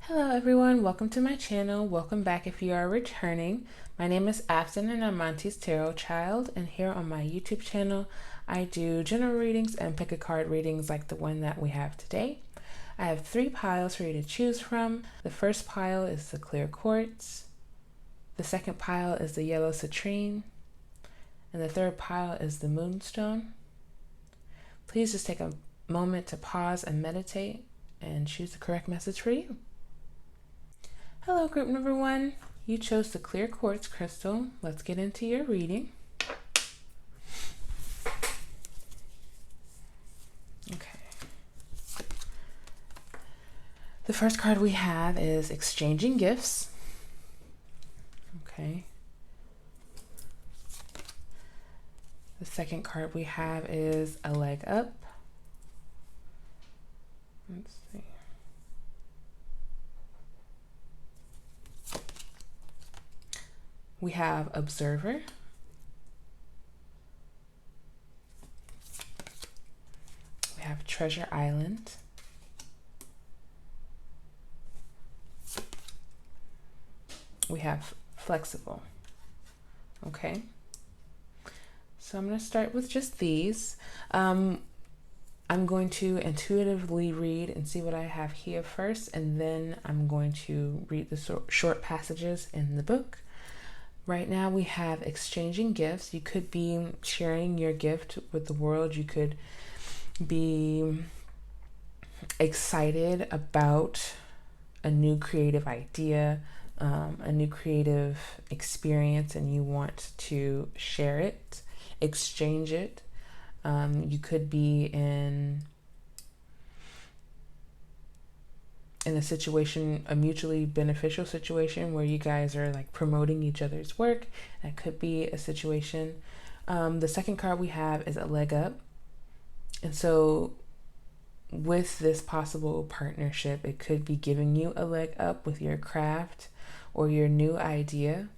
Hello everyone, welcome to my channel. Welcome back if you are returning. My name is Afton and I'm Monty's Tarot Child, and here on my YouTube channel I do general readings and pick a card readings like the one that we have today. I have 3 piles for you to choose from. The first pile is the clear quartz, the second pile is the yellow citrine, and the third pile is the moonstone. Please just take a moment to pause and meditate and choose the correct message for you. Hello, group number 1. You chose the clear quartz crystal. Let's get into your reading. Okay. The first card we have is exchanging gifts. Okay. The second card we have is a leg up. Let's see. We have observer. We have treasure island. We have flexible. Okay. So I'm going to start with just these. I'm going to intuitively read and see what I have here first, and then I'm going to read the short passages in the book. Right now we have exchanging gifts. You could be sharing your gift with the world. You could be excited about a new creative idea, a new creative experience, and you want to share it, exchange it. You could be in a situation, a mutually beneficial situation where you guys are like promoting each other's work. That could be a situation. The second card we have is a leg up. And so with this possible partnership, it could be giving you a leg up with your craft or your new idea.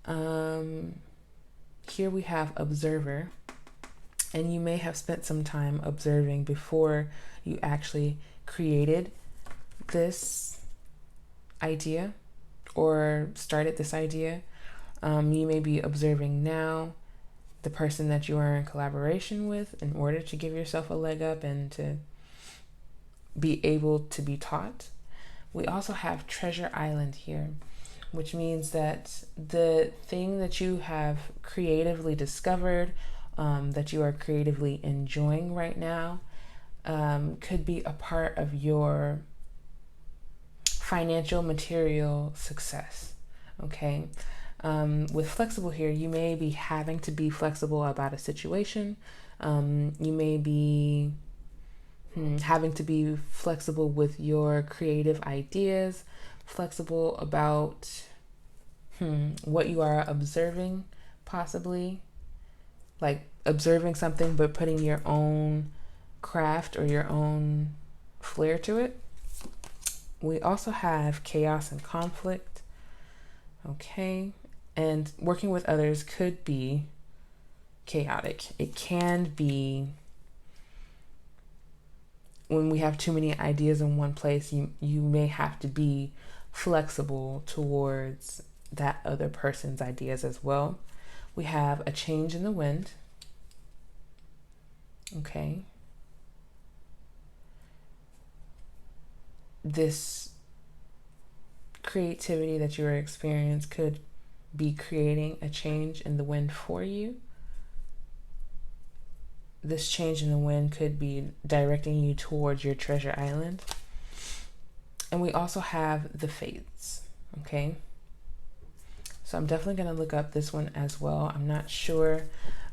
Here we have observer, and you may have spent some time observing before you actually created this idea or started this idea. You may be observing now the person that you are in collaboration with in order to give yourself a leg up and to be able to be taught. We also have treasure island here, which means that the thing that you have creatively discovered, that you are creatively enjoying right now, could be a part of your financial material success. Okay. With flexible here, you may be having to be flexible about a situation. You may be having to be flexible with your creative ideas, flexible about what you are observing, possibly like observing something but putting your own craft or your own flair to it. We also have chaos and conflict. Okay. And working with others could be chaotic. It can be when we have too many ideas in one place, you may have to be flexible towards that other person's ideas as well. We have a change in the wind. Okay. This creativity that you are experiencing could be creating a change in the wind for you. This change in the wind could be directing you towards your treasure island. And we also have the fates. Okay. So I'm definitely going to look up this one as well. I'm not sure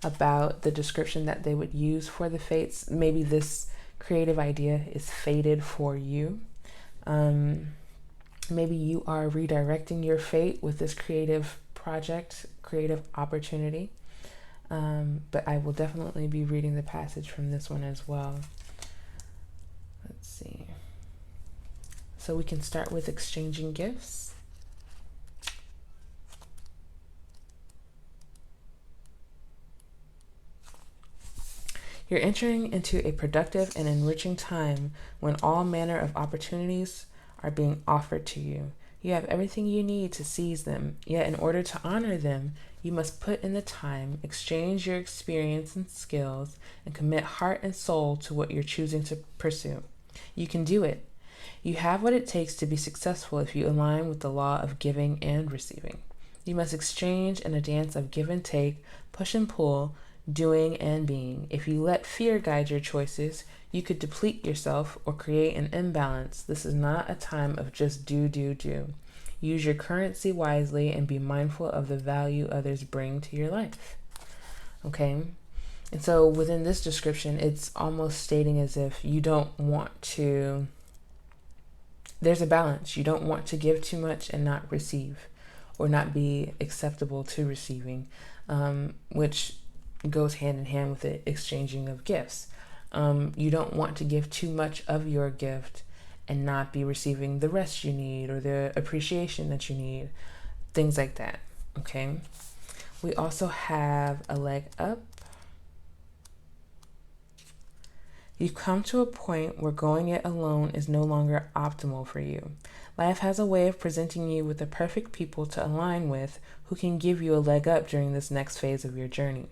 about the description that they would use for the fates. Maybe this creative idea is fated for you. Maybe you are redirecting your fate with this creative project, creative opportunity. But I will definitely be reading the passage from this one as well. Let's see. So we can start with exchanging gifts. You're entering into a productive and enriching time when all manner of opportunities are being offered to you. You have everything you need to seize them, yet in order to honor them, you must put in the time, exchange your experience and skills, and commit heart and soul to what you're choosing to pursue. You can do it. You have what it takes to be successful if you align with the law of giving and receiving. You must exchange in a dance of give and take, push and pull, doing and being. If you let fear guide your choices, you could deplete yourself or create an imbalance. This is not a time of just do, do, do. Use your currency wisely and be mindful of the value others bring to your life. Okay? And so within this description, it's almost stating as if you don't want to, there's a balance. You don't want to give too much and not receive, or not be acceptable to receiving, which goes hand in hand with the exchanging of gifts. You don't want to give too much of your gift and not be receiving the rest you need or the appreciation that you need, things like that. Okay. We also have a leg up. You've come to a point where going it alone is no longer optimal for you. Life has a way of presenting you with the perfect people to align with who can give you a leg up during this next phase of your journey.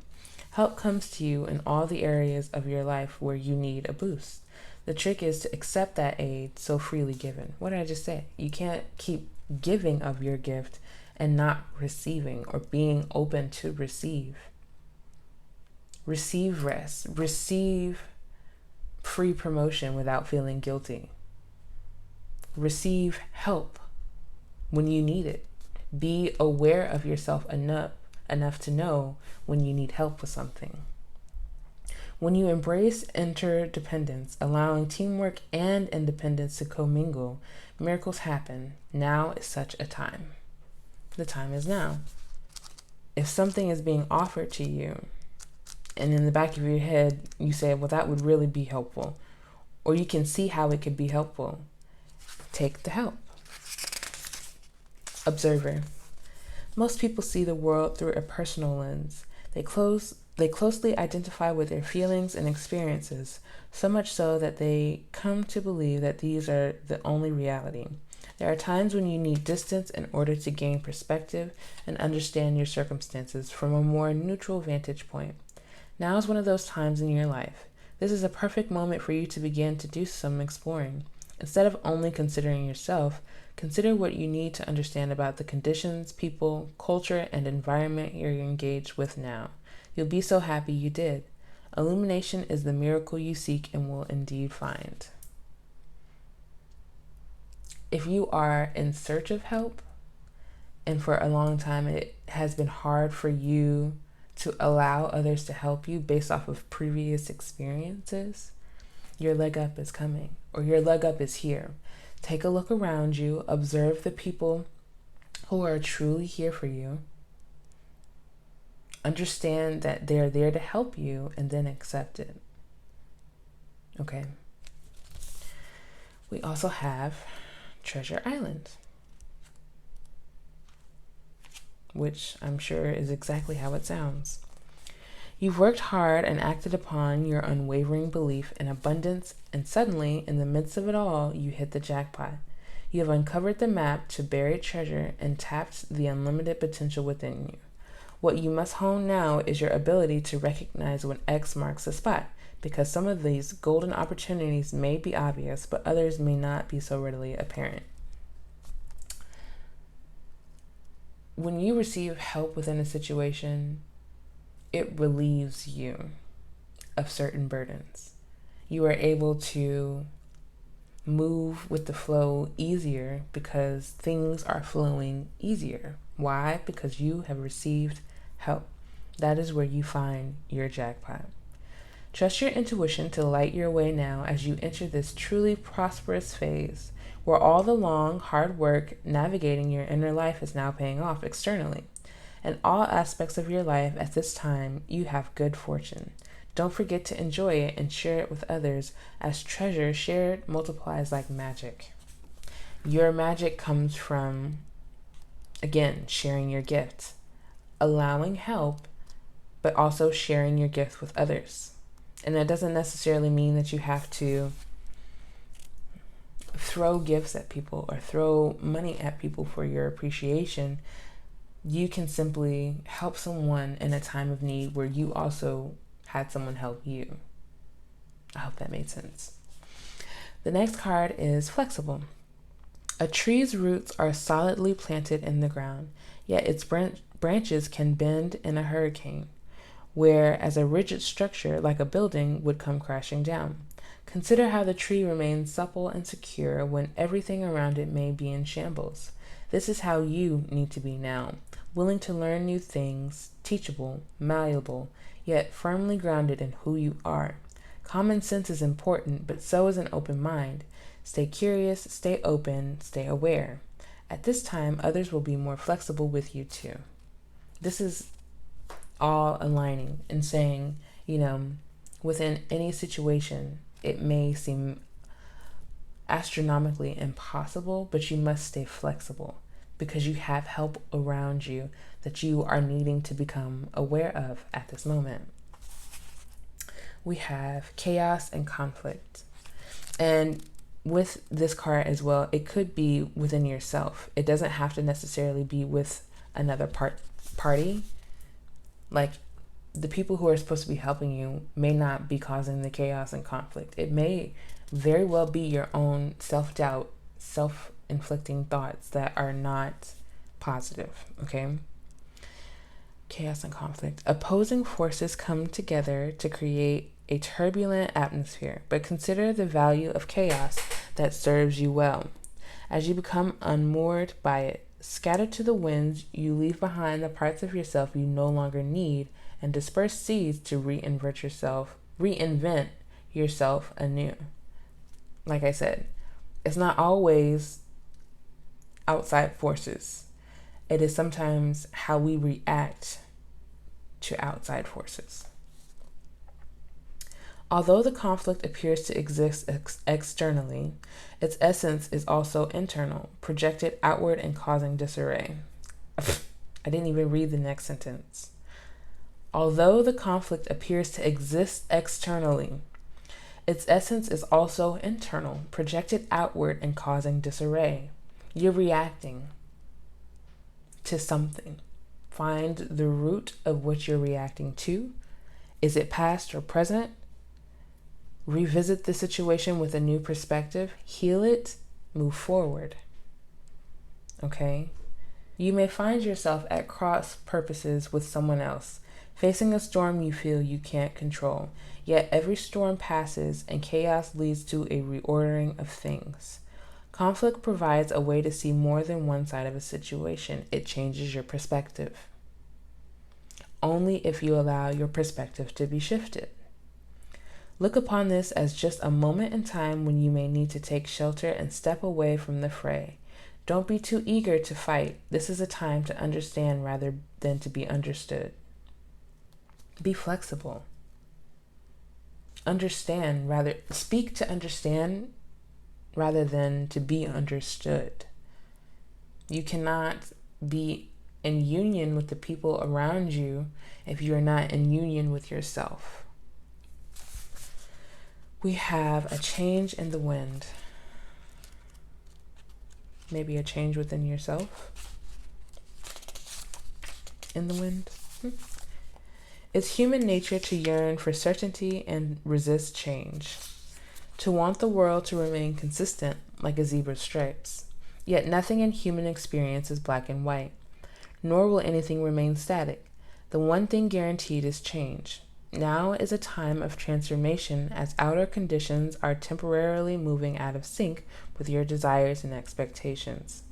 Help comes to you in all the areas of your life where you need a boost. The trick is to accept that aid so freely given. What did I just say? You can't keep giving of your gift and not receiving or being open to receive. Receive rest. Receive free promotion without feeling guilty. Receive help when you need it. Be aware of yourself enough to know when you need help with something. When you embrace interdependence, allowing teamwork and independence to commingle, miracles happen. Now is such a time. The time is now. If something is being offered to you, and in the back of your head, you say, well, that would really be helpful, or you can see how it could be helpful, take the help. Observer. Most people see the world through a personal lens. They closely identify with their feelings and experiences, so much so that they come to believe that these are the only reality. There are times when you need distance in order to gain perspective and understand your circumstances from a more neutral vantage point. Now is one of those times in your life. This is a perfect moment for you to begin to do some exploring. Instead of only considering yourself, consider what you need to understand about the conditions, people, culture, and environment you're engaged with now. You'll be so happy you did. Illumination is the miracle you seek and will indeed find. If you are in search of help, and for a long time it has been hard for you to allow others to help you based off of previous experiences, your leg up is coming, or your leg up is here. Take a look around you, observe the people who are truly here for you, understand that they're there to help you, and then accept it. Okay. We also have Treasure Island, which I'm sure is exactly how it sounds. You've worked hard and acted upon your unwavering belief in abundance, and suddenly, in the midst of it all, you hit the jackpot. You have uncovered the map to buried treasure and tapped the unlimited potential within you. What you must hone now is your ability to recognize when X marks the spot, because some of these golden opportunities may be obvious, but others may not be so readily apparent. When you receive help within a situation, it relieves you of certain burdens. You are able to move with the flow easier because things are flowing easier. Why? Because you have received help. That is where you find your jackpot. Trust your intuition to light your way now as you enter this truly prosperous phase where all the long, hard work navigating your inner life is now paying off externally. In all aspects of your life at this time, you have good fortune. Don't forget to enjoy it and share it with others, as treasure shared multiplies like magic. Your magic comes from, again, sharing your gift, allowing help, but also sharing your gift with others. And that doesn't necessarily mean that you have to throw gifts at people or throw money at people for your appreciation. You can simply help someone in a time of need where you also had someone help you. I hope that made sense. The next card is flexible. A tree's roots are solidly planted in the ground, yet its branches can bend in a hurricane, whereas a rigid structure like a building would come crashing down. Consider how the tree remains supple and secure when everything around it may be in shambles. This is how you need to be now, willing to learn new things, teachable, malleable, yet firmly grounded in who you are. Common sense is important, but so is an open mind. Stay curious, stay open, stay aware. At this time, others will be more flexible with you too. This is all aligning and saying, within any situation, it may seem astronomically impossible, but you must stay flexible because you have help around you that you are needing to become aware of at this moment. We have chaos and conflict. And with this card as well, it could be within yourself. It doesn't have to necessarily be with another party. Like, the people who are supposed to be helping you may not be causing the chaos and conflict. It may very well be your own self-doubt, self-inflicting thoughts that are not positive, okay? Chaos and conflict. Opposing forces come together to create a turbulent atmosphere, but consider the value of chaos that serves you well. As you become unmoored by it, scatter to the winds, you leave behind the parts of yourself you no longer need and disperse seeds to reinvent yourself anew. Like I said, it's not always outside forces. It is sometimes how we react to outside forces. Although the conflict appears to exist externally, its essence is also internal, projected outward and causing disarray. I didn't even read the next sentence. Although the conflict appears to exist externally, its essence is also internal, projected outward and causing disarray. You're reacting to something. Find the root of what you're reacting to. Is it past or present? Revisit the situation with a new perspective. Heal it. Move forward. Okay? You may find yourself at cross purposes with someone else, facing a storm you feel you can't control. Yet every storm passes and chaos leads to a reordering of things. Conflict provides a way to see more than one side of a situation. It changes your perspective. Only if you allow your perspective to be shifted. Look upon this as just a moment in time when you may need to take shelter and step away from the fray. Don't be too eager to fight. This is a time to understand rather than to be understood. Be flexible. Speak to understand rather than to be understood. You cannot be in union with the people around you if you're not in union with yourself. We have a change in the wind. Maybe a change within yourself in the wind. It's human nature to yearn for certainty and resist change, to want the world to remain consistent like a zebra's stripes. Yet nothing in human experience is black and white, nor will anything remain static. The one thing guaranteed is change. Now is a time of transformation as outer conditions are temporarily moving out of sync with your desires and expectations.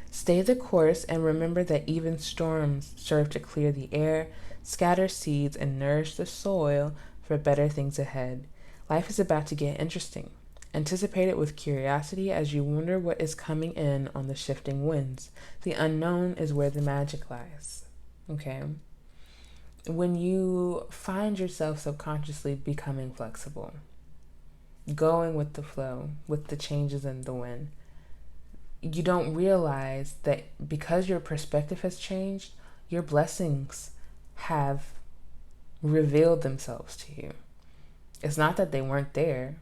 Stay the course and remember that even storms serve to clear the air, scatter seeds, and nourish the soil for better things ahead. Life is about to get interesting. Anticipate it with curiosity as you wonder what is coming in on the shifting winds. The unknown is where the magic lies. Okay? When you find yourself subconsciously becoming flexible, going with the flow, with the changes in the wind, you don't realize that because your perspective has changed, your blessings have revealed themselves to you. It's not that they weren't there.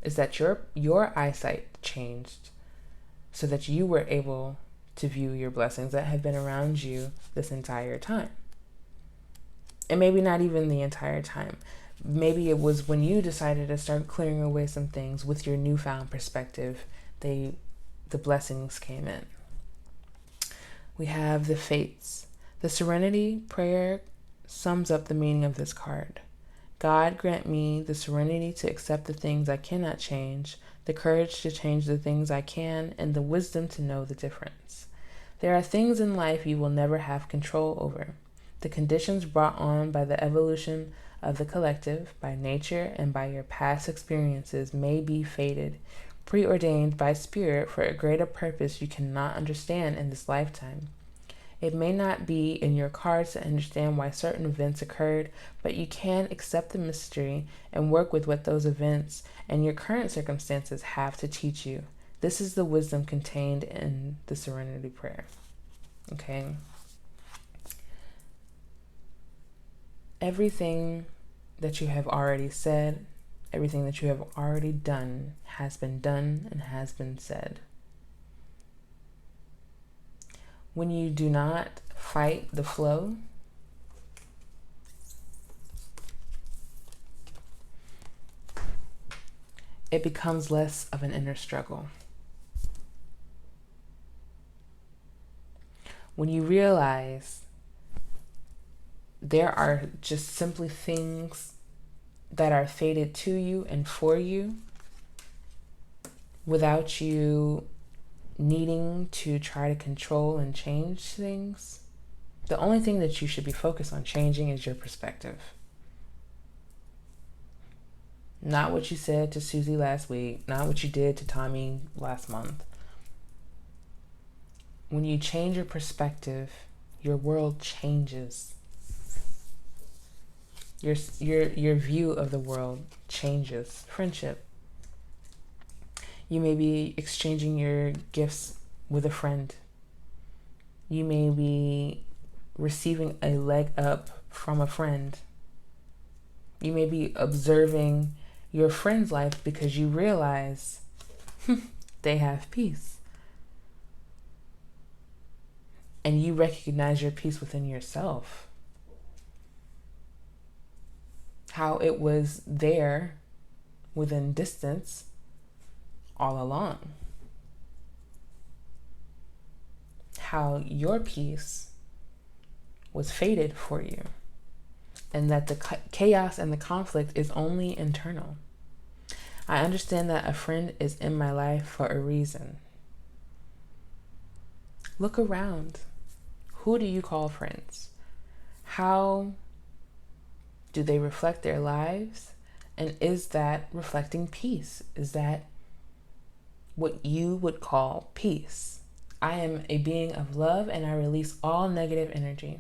is that your eyesight changed so that you were able to view your blessings that have been around you this entire time. And maybe not even the entire time. Maybe it was when you decided to start clearing away some things with your newfound perspective, the blessings came in. We have the fates. The serenity prayer sums up the meaning of this card. God, grant me the serenity to accept the things I cannot change, the courage to change the things I can, and the wisdom to know the difference. There are things in life you will never have control over. The conditions brought on by the evolution of the collective, by nature, and by your past experiences may be fated, preordained by spirit for a greater purpose you cannot understand in this lifetime. It may not be in your cards to understand why certain events occurred, but you can accept the mystery and work with what those events and your current circumstances have to teach you. This is the wisdom contained in the Serenity Prayer. Okay? Everything that you have already said, everything that you have already done has been done and has been said. When you do not fight the flow, it becomes less of an inner struggle. When you realize there are just simply things that are fated to you and for you without you needing to try to control and change things, the only thing that you should be focused on changing is your perspective. Not what you said to Susie last week, not what you did to Tommy last month. When you change your perspective, your world changes. Your view of the world changes. Friendship. You may be exchanging your gifts with a friend. You may be receiving a leg up from a friend. You may be observing your friend's life because you realize they have peace. And you recognize your peace within yourself. How it was there within distance all along. How your peace was fated for you. And that the chaos and the conflict is only internal. I understand that a friend is in my life for a reason. Look around. Who do you call friends? How do they reflect their lives? And is that reflecting peace? Is that what you would call peace? I am a being of love and I release all negative energy.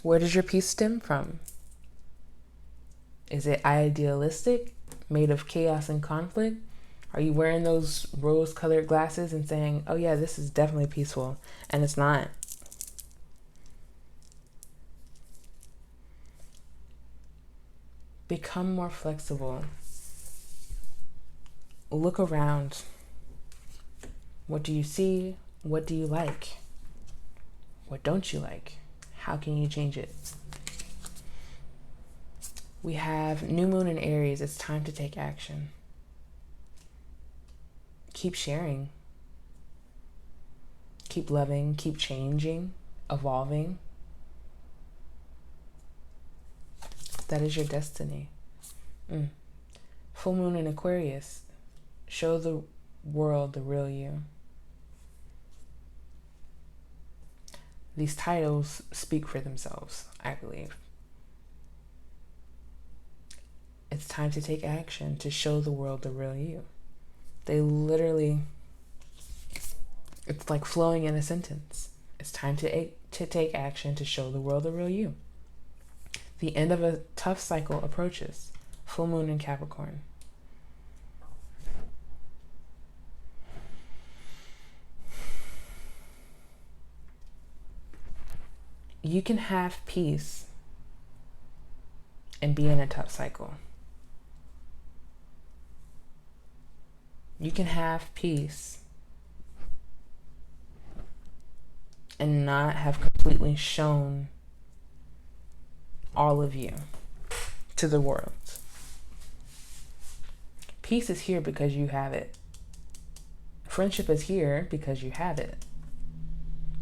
Where does your peace stem from? Is it idealistic, made of chaos and conflict? Are you wearing those rose-colored glasses and saying, oh yeah, this is definitely peaceful, and it's not? Become more flexible. Look around. What do you see? What do you like? What don't you like? How can you change it? We have new moon in Aries. It's time to take action. Keep sharing. Keep loving. Keep changing. Evolving. That is your destiny. Full moon in Aquarius. Show the world the real you. These titles speak for themselves, I believe. It's time to take action to show the world the real you. They literally, it's like flowing in a sentence. It's time to take action to show the world the real you. The end of a tough cycle approaches. Full moon in Capricorn. You can have peace and be in a tough cycle. You can have peace and not have completely shown all of you to the world. Peace is here because you have it. Friendship is here because you have it.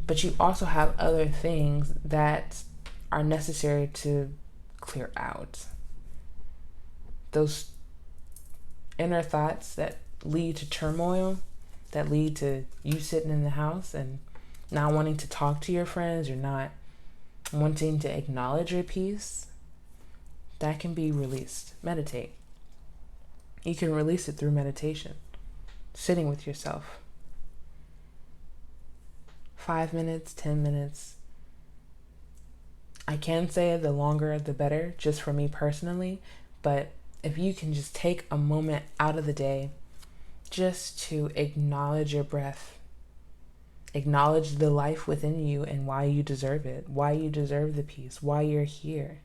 But you also have other things that are necessary to clear out. Those inner thoughts that lead to turmoil, that lead to you sitting in the house and not wanting to talk to your friends, or not wanting to acknowledge your peace, that can be released. Meditate. You can release it through meditation, sitting with yourself. 5 minutes, 10 minutes. I can say the longer the better, just for me personally, but if you can just take a moment out of the day just to acknowledge your breath, acknowledge the life within you and why you deserve it, why you deserve the peace, why you're here,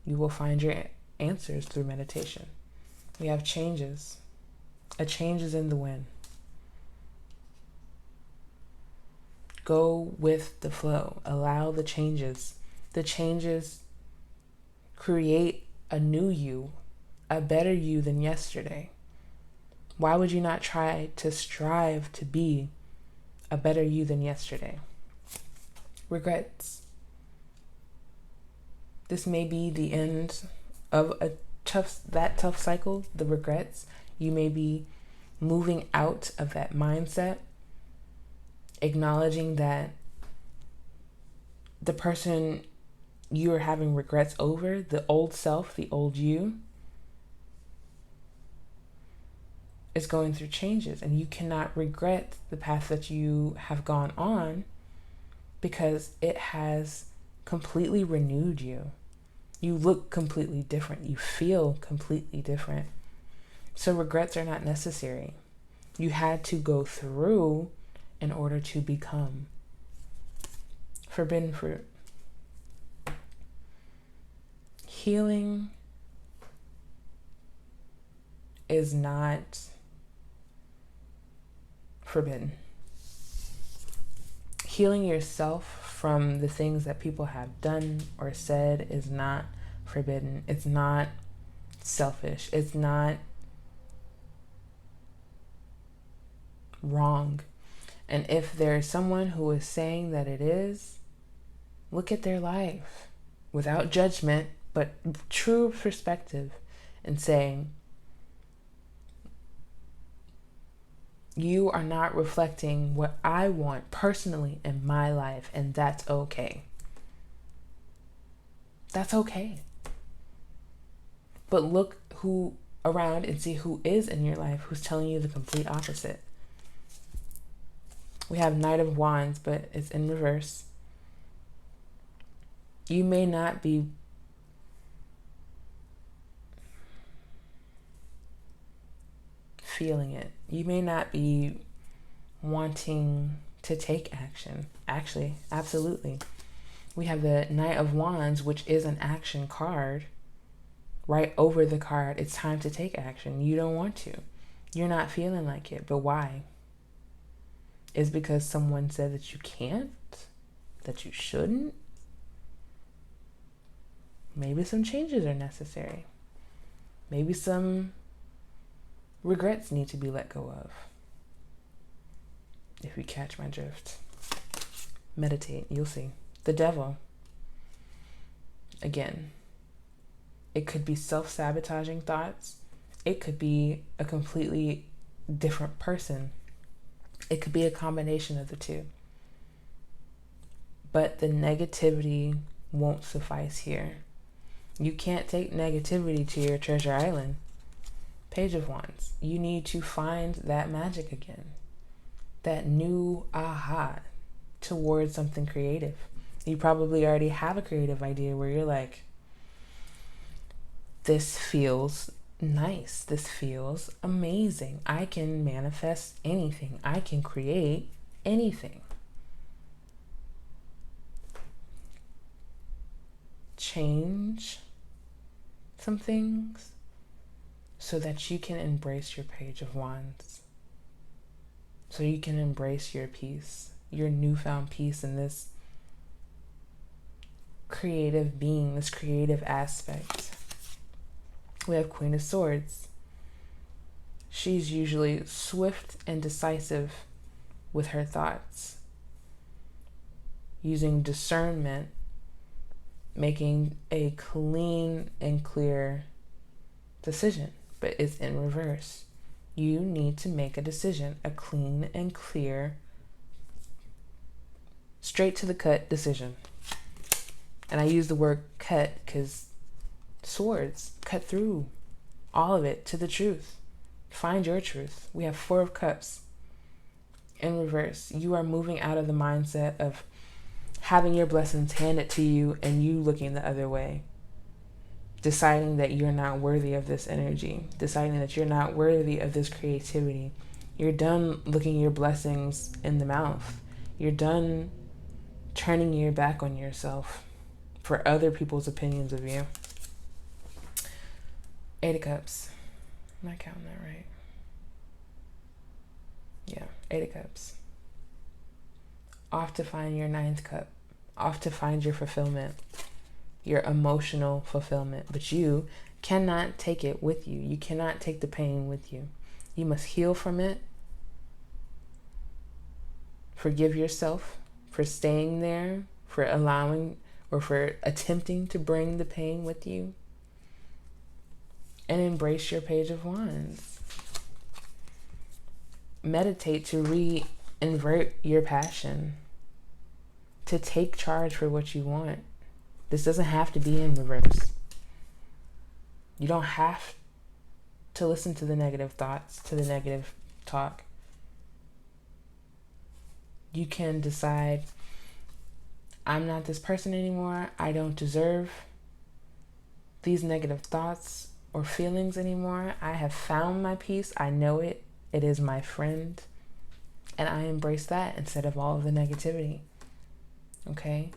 you will find your answers through meditation. We have changes. A change is in the wind. Go with the flow. Allow the changes. The changes create a new you, a better you than yesterday. Why would you not try to strive to be a better you than yesterday? Regrets. This may be the end of that tough cycle, the regrets. You may be moving out of that mindset, acknowledging that the person you are having regrets over, the old self, the old you, is going through changes, and you cannot regret the path that you have gone on because it has completely renewed you. You look completely different. You feel completely different. So regrets are not necessary. You had to go through in order to become. Forbidden fruit. Healing is not forbidden. Healing yourself from the things that people have done or said is not forbidden. It's not selfish. It's not wrong. And if there's someone who is saying that it is, look at their life without judgment, but true perspective, and saying, you are not reflecting what I want personally in my life, and that's okay. That's okay. But look who around and see who is in your life who's telling you the complete opposite. We have Knight of Wands, but it's in reverse. You may not be feeling it. You may not be wanting to take action. Actually, absolutely. We have the Knight of Wands, which is an action card. Right over the card, it's time to take action. You don't want to. You're not feeling like it. But why? Is because someone said that you can't? That you shouldn't? Maybe some changes are necessary. Maybe some regrets need to be let go of. If you catch my drift. Meditate, you'll see. The Devil. Again, it could be self-sabotaging thoughts. It could be a completely different person. It could be a combination of the two. But the negativity won't suffice here. You can't take negativity to your treasure island. Page of Wands. You need to find that magic again. That new aha towards something creative. You probably already have a creative idea where you're like, this feels nice. This feels amazing. I can manifest anything. I can create anything. Change some things. so that you can embrace your Page of Wands. So you can embrace your peace, your newfound peace in this creative being, this creative aspect. We have Queen of Swords. She's usually swift and decisive with her thoughts, using discernment, making a clean and clear decision, but it's in reverse. You need to make a decision, a clean and clear, straight to the cut decision. And I use the word cut because swords cut through all of it to the truth. Find your truth. We have Four of Cups in reverse. You are moving out of the mindset of having your blessings handed to you and you looking the other way. Deciding that you're not worthy of this energy. Deciding that you're not worthy of this creativity. You're done looking your blessings in the mouth. You're done turning your back on yourself for other people's opinions of you. Eight of Cups. Am I counting that right? Yeah, Eight of Cups. Off to find your ninth cup. Off to find your fulfillment. Your emotional fulfillment. But you cannot take it with you. You cannot take the pain with you. You must heal from it. Forgive yourself for staying there, for allowing or for attempting to bring the pain with you. And embrace your Page of Wands. Meditate to reinvert your passion. To take charge for what you want. This doesn't have to be in reverse. You don't have to listen to the negative thoughts, to the negative talk. You can decide, I'm not this person anymore. I don't deserve these negative thoughts or feelings anymore. I have found my peace. I know it. It is my friend. And I embrace that instead of all of the negativity. Okay?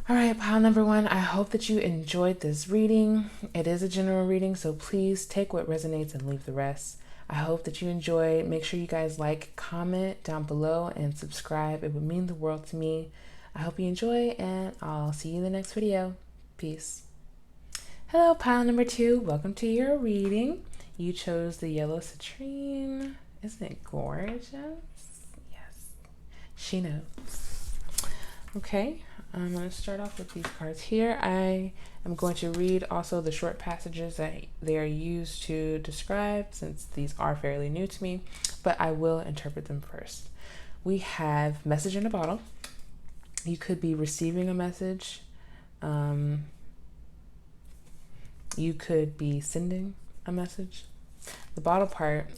All right, pile number one, I hope that you enjoyed this reading. It is a general reading, so please take what resonates and leave the rest. I hope that you enjoy. Make sure you guys like, comment down below, and subscribe. It would mean the world to me. I hope you enjoy, and I'll see you in the next video. Peace. Hello, pile number two. Welcome to your reading. You chose the yellow citrine. Isn't it gorgeous? Yes, she knows. Okay. I'm going to start off with these cards here. I am going to read also the short passages that they are used to describe, since these are fairly new to me, but I will interpret them first. We have message in a bottle. You could be receiving a message. You could be sending a message. The bottle part,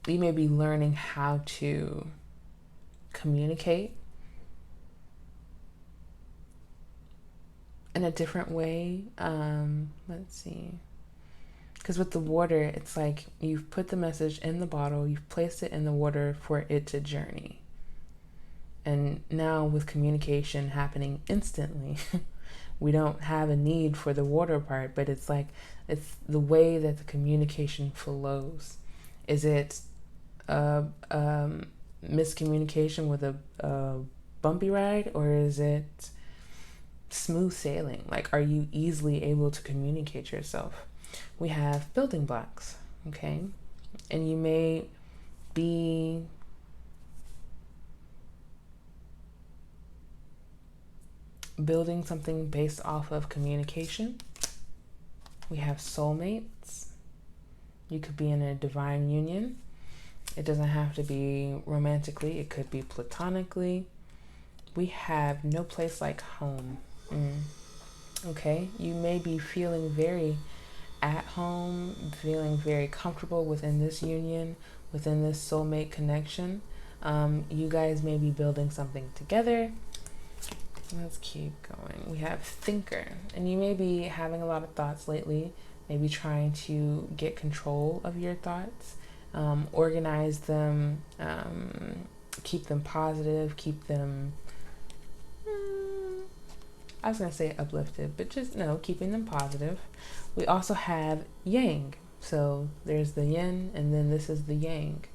you may be learning how to communicate in a different way. Let's see. Because with the water, it's like you've put the message in the bottle, you've placed it in the water for it to journey. And now with communication happening instantly, we don't have a need for the water part, but it's like, it's the way that the communication flows. Is it miscommunication with a bumpy ride, or is it smooth sailing? Like, are you easily able to communicate yourself? We have building blocks, okay? And you may be building something based off of communication. We have soulmates. You could be in a divine union. It doesn't have to be romantically. It could be platonically. We have no place like home. Okay? You may be feeling very at home, feeling very comfortable within this union, within this soulmate connection. You guys may be building something together. Let's keep going. We have thinker. And you may be having a lot of thoughts lately. Maybe trying to get control of your thoughts. Organize them, keep them positive, keep them I was going to say uplifted, but just no, keeping them positive. We also have yang. So there's the yin, and then this is the yang.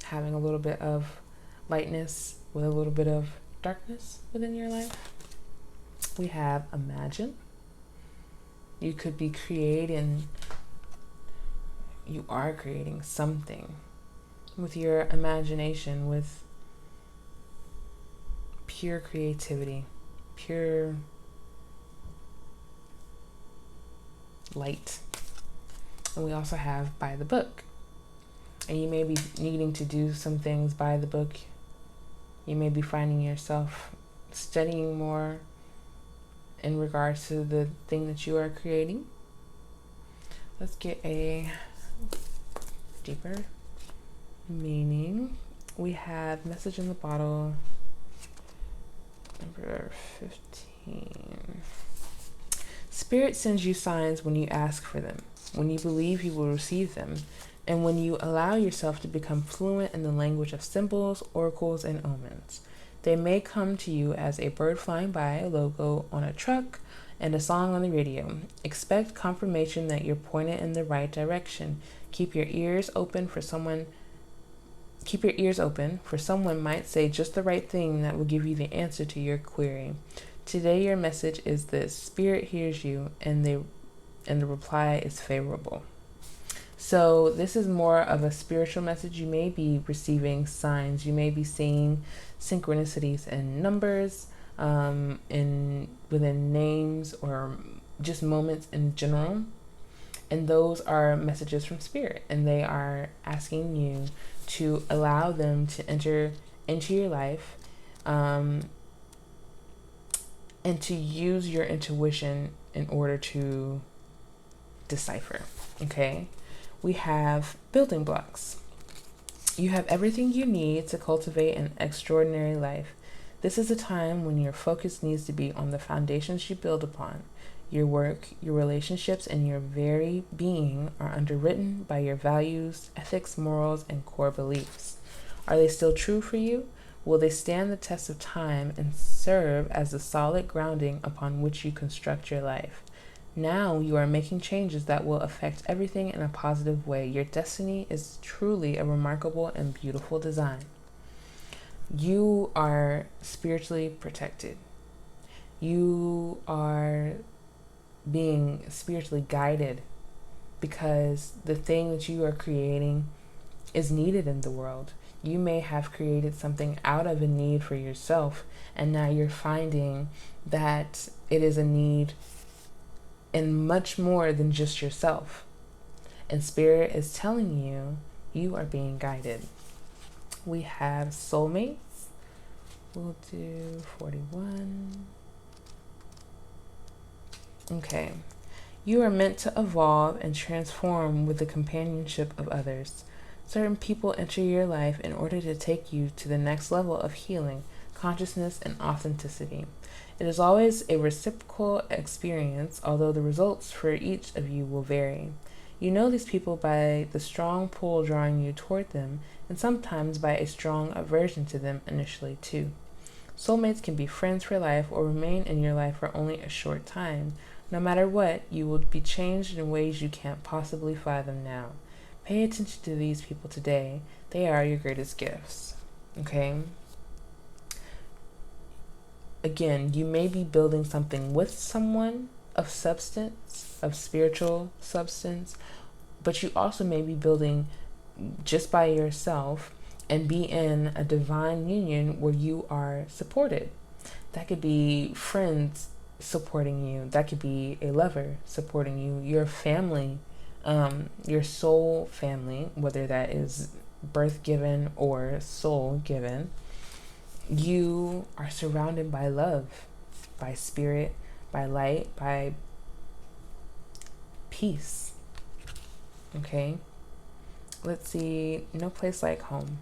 Having a little bit of lightness with a little bit of darkness within your life. We have imagine. You could be creating, you are creating something with your imagination, with pure creativity, pure light. And we also have by the book. And you may be needing to do some things by the book. You may be finding yourself studying more in regards to the thing that you are creating. Let's get a deeper meaning. We have message in the bottle, number 15. Spirit sends you signs when you ask for them, when you believe you will receive them, and when you allow yourself to become fluent in the language of symbols, oracles, and omens. They may come to you as a bird flying by, a logo on a truck, and a song on the radio. Expect confirmation that you're pointed in the right direction. Keep your ears open, for someone might say just the right thing that will give you the answer to your query. Today your message is this: Spirit hears you, and the reply is favorable. So this is more of a spiritual message. You may be receiving signs. You may be seeing synchronicities in numbers, within names, or just moments in general. And those are messages from Spirit, and they are asking you to allow them to enter into your life, and to use your intuition in order to decipher. Okay? We have building blocks. You have everything you need to cultivate an extraordinary life. This is a time when your focus needs to be on the foundations you build upon. Your work, your relationships, and your very being are underwritten by your values, ethics, morals, and core beliefs. Are they still true for you? Will they stand the test of time and serve as the solid grounding upon which you construct your life? Now you are making changes that will affect everything in a positive way. Your destiny is truly a remarkable and beautiful design. You are spiritually protected. You are being spiritually guided, because the thing that you are creating is needed in the world. You may have created something out of a need for yourself, and now you're finding that it is a need in much more than just yourself. And Spirit is telling you, you are being guided. We have soulmates. We'll do 41. Okay. You are meant to evolve and transform with the companionship of others. Certain people enter your life in order to take you to the next level of healing, consciousness, and authenticity. It is always a reciprocal experience, although the results for each of you will vary. You know these people by the strong pull drawing you toward them, and sometimes by a strong aversion to them initially too. Soulmates can be friends for life or remain in your life for only a short time. No matter what, you will be changed in ways you can't possibly fathom now. Pay attention to these people today. They are your greatest gifts. Okay? Again, you may be building something with someone of substance, of spiritual substance, but you also may be building just by yourself and be in a divine union where you are supported. That could be friends supporting you. That could be a lover supporting you, your family, your soul family, whether that is birth given or soul given. You are surrounded by love, by spirit, by light, by peace. Okay? Let's see. No place like home.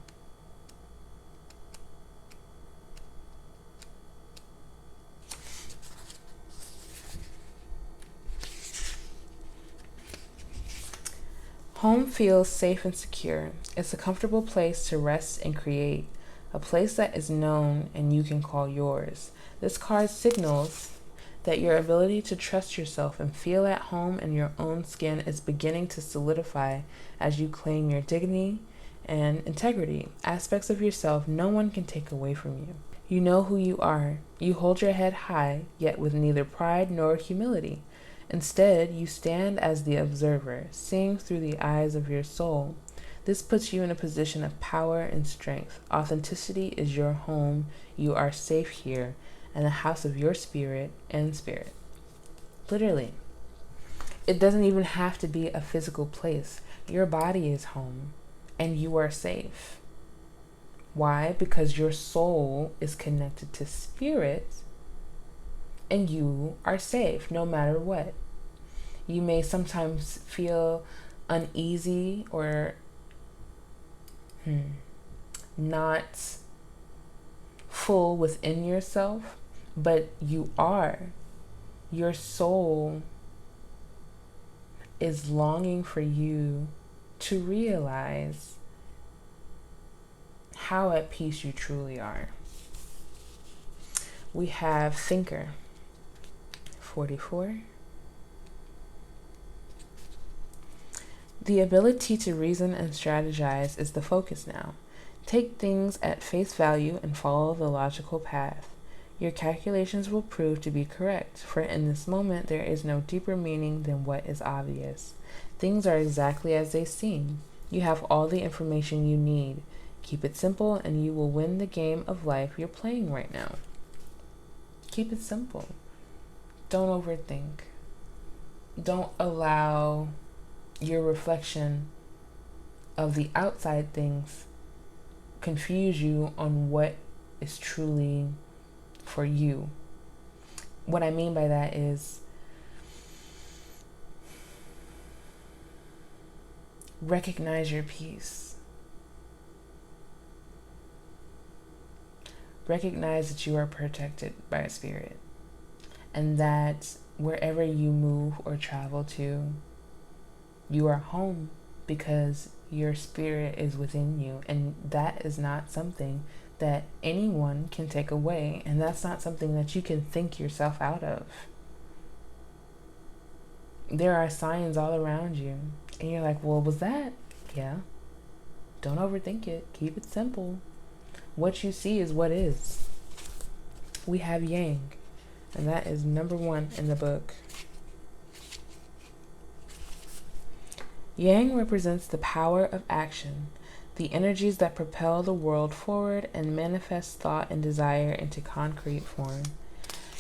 Home feels safe and secure. It's a comfortable place to rest and create, a place that is known and you can call yours. This card signals that your ability to trust yourself and feel at home in your own skin is beginning to solidify as you claim your dignity and integrity, aspects of yourself no one can take away from you. You know who you are. You hold your head high, yet with neither pride nor humility. Instead, you stand as the observer, seeing through the eyes of your soul. This puts you in a position of power and strength. Authenticity is your home. You are safe here, and the house of your spirit and spirit. Literally. It doesn't even have to be a physical place. Your body is home, and you are safe. Why? Because your soul is connected to spirit, and you are safe no matter what. You may sometimes feel uneasy or not full within yourself, but you are. Your soul is longing for you to realize how at peace you truly are. We have Thinker, 44. The ability to reason and strategize is the focus now. Take things at face value and follow the logical path. Your calculations will prove to be correct, for in this moment there is no deeper meaning than what is obvious. Things are exactly as they seem. You have all the information you need. Keep it simple and you will win the game of life you're playing right now. Keep it simple. Don't overthink. Don't allow your reflection of the outside things confuse you on what is truly for you. What I mean by that is recognize your peace. Recognize that you are protected by a spirit, and that wherever you move or travel to, you are home because your spirit is within you, and that is not something that anyone can take away, and that's not something that you can think yourself out of. There are signs all around you, and you're like, well, was that? Yeah. Don't overthink it. Keep it simple. What you see is what is. We have Yang, and that is number 1 in the book. Yang represents the power of action, the energies that propel the world forward and manifest thought and desire into concrete form.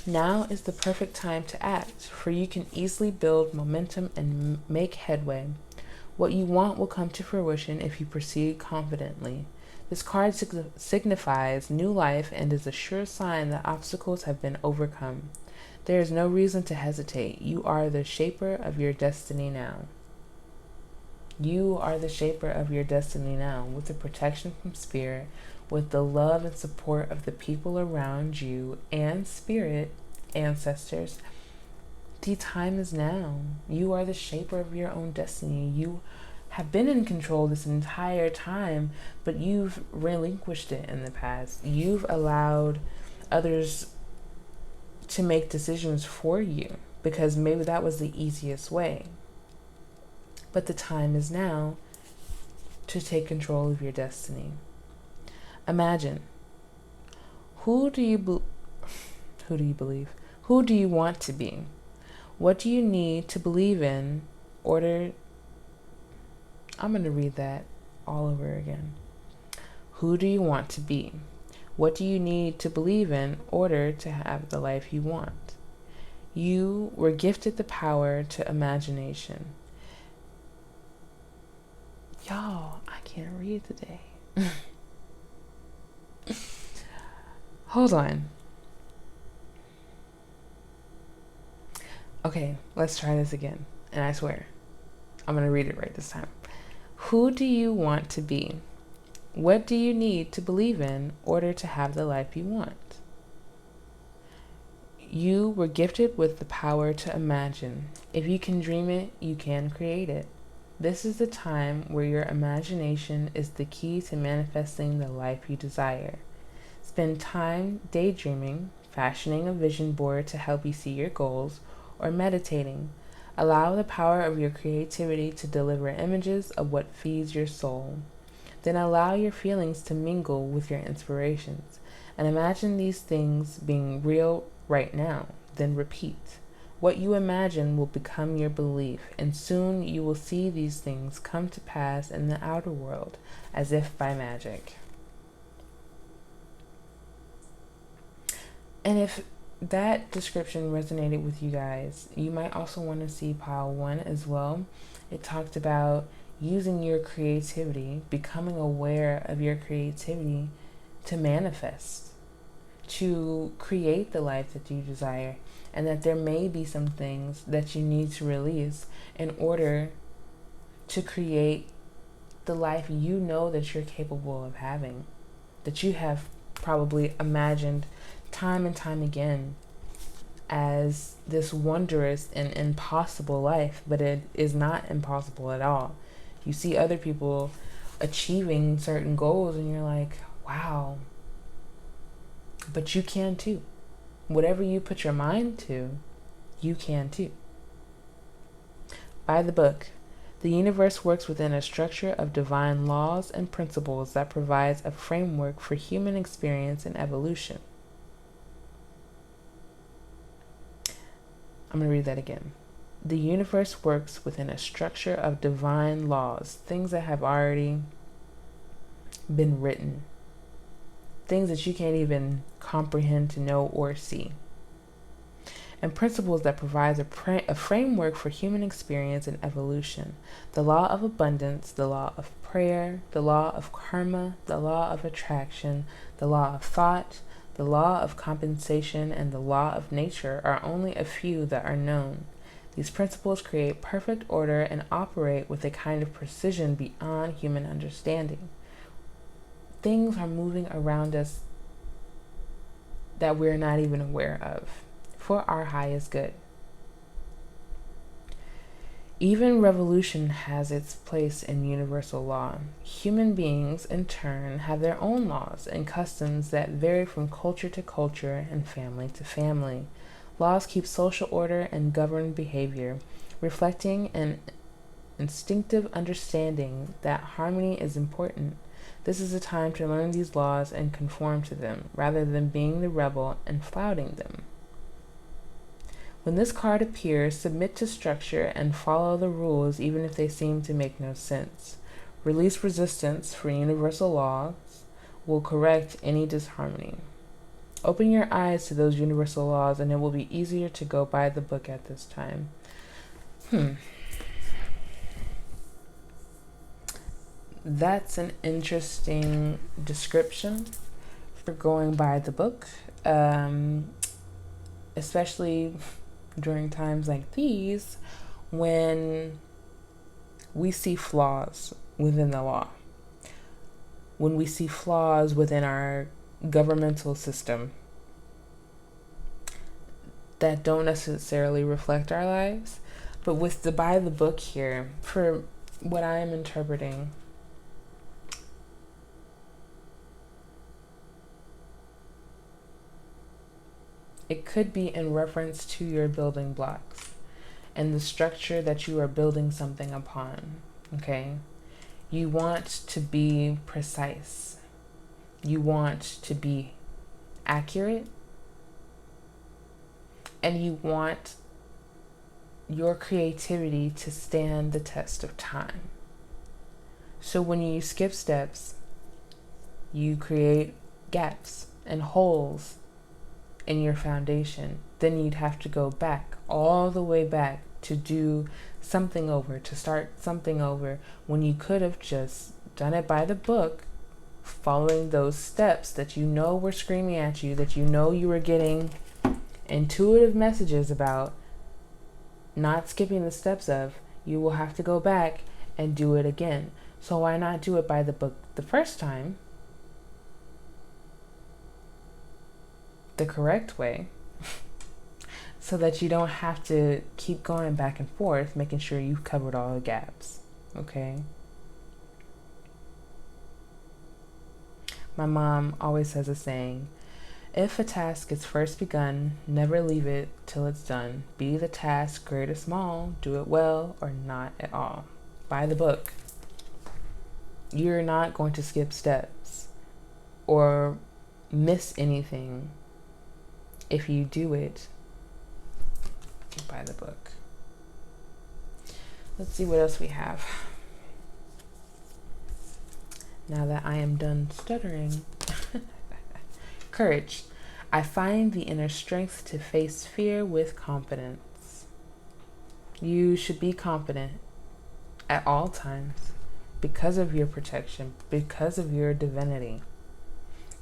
Now is the perfect time to act, for you can easily build momentum and make headway. What you want will come to fruition if you proceed confidently. This card signifies new life and is a sure sign that obstacles have been overcome. There is no reason to hesitate. You are the shaper of your destiny now. You are the shaper of your destiny now, with the protection from spirit, with the love and support of the people around you and spirit, ancestors. The time is now. You are the shaper of your own destiny. You have been in control this entire time, but you've relinquished it in the past. You've allowed others to make decisions for you because maybe that was the easiest way. But the time is now to take control of your destiny. Imagine, who do you believe? Who do you want to be? What do you need to believe in order? I'm going to read that all over again. Who do you want to be? What do you need to believe in order to have the life you want? You were gifted the power to imagination. Y'all, I can't read today. Hold on. Okay, let's try this again. And I swear, I'm going to read it right this time. Who do you want to be? What do you need to believe in order to have the life you want? You were gifted with the power to imagine. If you can dream it, you can create it. This is the time where your imagination is the key to manifesting the life you desire. Spend time daydreaming, fashioning a vision board to help you see your goals, or meditating. Allow the power of your creativity to deliver images of what feeds your soul. Then allow your feelings to mingle with your inspirations, and imagine these things being real right now. Then repeat. What you imagine will become your belief, and soon you will see these things come to pass in the outer world as if by magic. And if that description resonated with you guys, you might also want to see pile 1 as well. It talked about using your creativity, becoming aware of your creativity to manifest, to create the life that you desire, and that there may be some things that you need to release in order to create the life you know that you're capable of having, that you have probably imagined time and time again as this wondrous and impossible life, but it is not impossible at all. You see other people achieving certain goals and you're like, wow, but you can too. Whatever you put your mind to, you can too. By the book, the universe works within a structure of divine laws and principles that provides a framework for human experience and evolution. I'm going to read that again. The universe works within a structure of divine laws, things that have already been written, things that you can't even comprehend to know or see, and principles that provides a framework for human experience and evolution. The law of abundance, the law of prayer, the law of karma, the law of attraction, the law of thought, the law of compensation, and the law of nature are only a few that are known. These principles create perfect order and operate with a kind of precision beyond human understanding. Things are moving around us that we're not even aware of, for our highest good. Even revolution has its place in universal law. Human beings, in turn, have their own laws and customs that vary from culture to culture and family to family. Laws keep social order and govern behavior, reflecting an instinctive understanding that harmony is important. This is a time to learn these laws and conform to them, rather than being the rebel and flouting them. When this card appears, submit to structure and follow the rules even if they seem to make no sense. Release resistance, for universal laws will correct any disharmony. Open your eyes to those universal laws and it will be easier to go by the book at this time. That's an interesting description for going by the book, especially during times like these when we see flaws within the law, when we see flaws within our governmental system that don't necessarily reflect our lives. But with the by the book here, for what I am interpreting, it could be in reference to your building blocks and the structure that you are building something upon, okay? You want to be precise. You want to be accurate. And you want your creativity to stand the test of time. So when you skip steps, you create gaps and holes in your foundation. Then you'd have to go back, all the way back, to do something over, to start something over, when you could have just done it by the book, following those steps that you know were screaming at you, that you know you were getting intuitive messages about, not skipping the steps of. You will have to go back and do it again. So why not do it by the book the first time, the correct way, so that you don't have to keep going back and forth, making sure you've covered all the gaps. Okay. My mom always has a saying: if a task is first begun, never leave it till it's done. Be the task great or small, do it well or not at all. By the book. You're not going to skip steps or miss anything if you do it by the book. Let's see what else we have. Now that I am done stuttering. Courage. I find the inner strength to face fear with confidence. You should be confident at all times because of your protection, because of your divinity.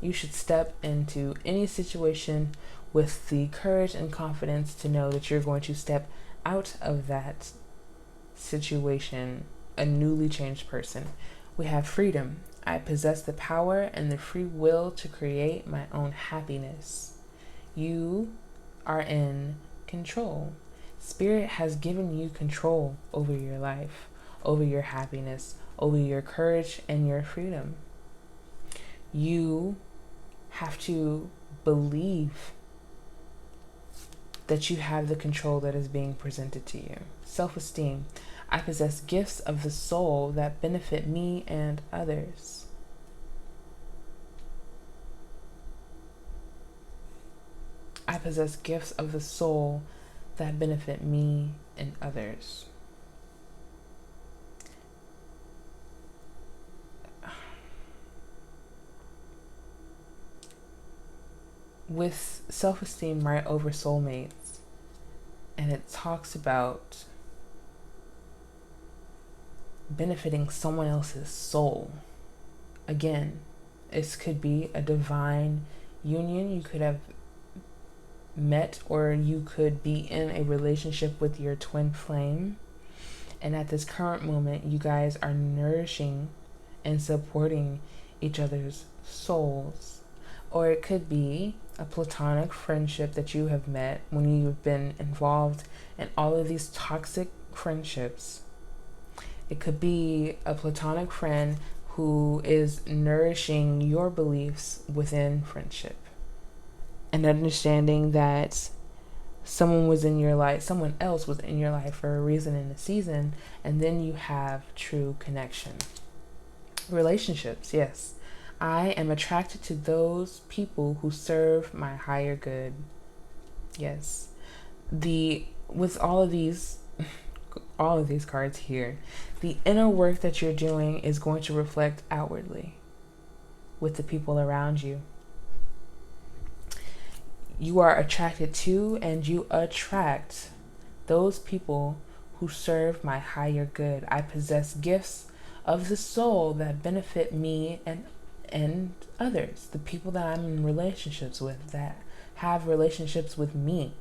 You should step into any situation with the courage and confidence to know that you're going to step out of that situation a newly changed person. We have freedom. I possess the power and the free will to create my own happiness. You are in control. Spirit has given you control over your life, over your happiness, over your courage and your freedom. You have to believe that you have the control that is being presented to you. Self-esteem. I possess gifts of the soul that benefit me and others. I possess gifts of the soul that benefit me and others. With self-esteem right over soulmates, and it talks about benefiting someone else's soul. Again, this could be a divine union. You could have met, or you could be in a relationship with your twin flame, and at this current moment you guys are nourishing and supporting each other's souls. Or it could be a platonic friendship that you have met when you've been involved in all of these toxic friendships. It could be a platonic friend who is nourishing your beliefs within friendship and understanding that someone else was in your life for a reason and a season, and then you have true connection. Relationships, yes. I am attracted to those people who serve my higher good. Yes. With all of these cards here, the inner work that you're doing is going to reflect outwardly with the people around you. You are attracted to and you attract those people who serve my higher good. I possess gifts of the soul that benefit me and others, the people that I'm in relationships with, that have relationships with me.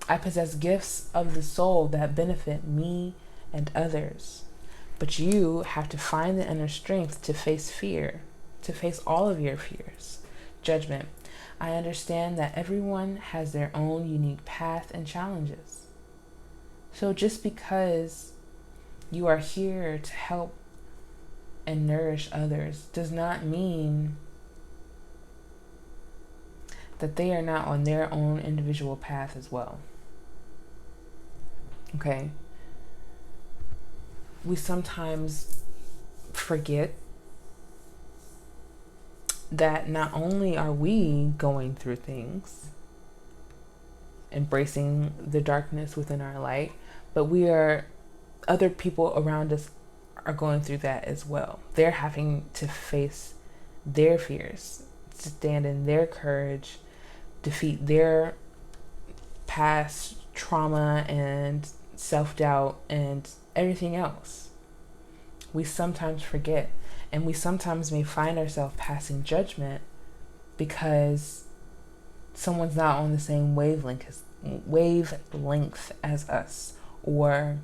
I possess gifts of the soul that benefit me and others. But you have to find the inner strength to face fear, to face all of your fears. Judgment. I understand that everyone has their own unique path and challenges. So just because you are here to help and nourish others does not mean that they are not on their own individual path as well. Okay? We sometimes forget that not only are we going through things, embracing the darkness within our light, but other people around us are going through that as well. They're having to face their fears, stand in their courage, defeat their past trauma and self-doubt and everything else. We sometimes forget, and we sometimes may find ourselves passing judgment because someone's not on the same wavelength as us, or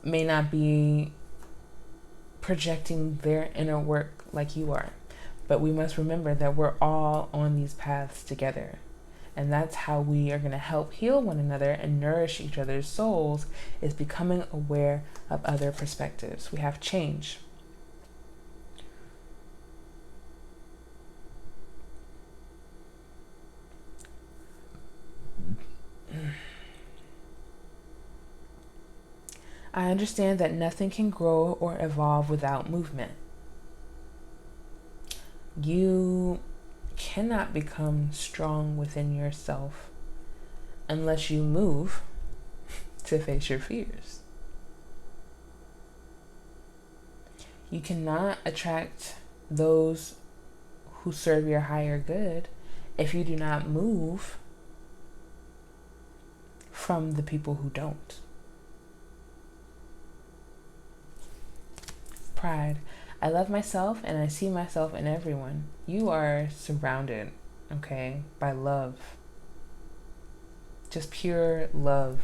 may not be projecting their inner work like you are. But we must remember that we're all on these paths together. And that's how we are going to help heal one another and nourish each other's souls, is becoming aware of other perspectives. We have change. I understand that nothing can grow or evolve without movement. You cannot become strong within yourself unless you move to face your fears. You cannot attract those who serve your higher good if you do not move from the people who don't. Pride. I love myself and I see myself in everyone. You are surrounded, okay, by love. Just pure love.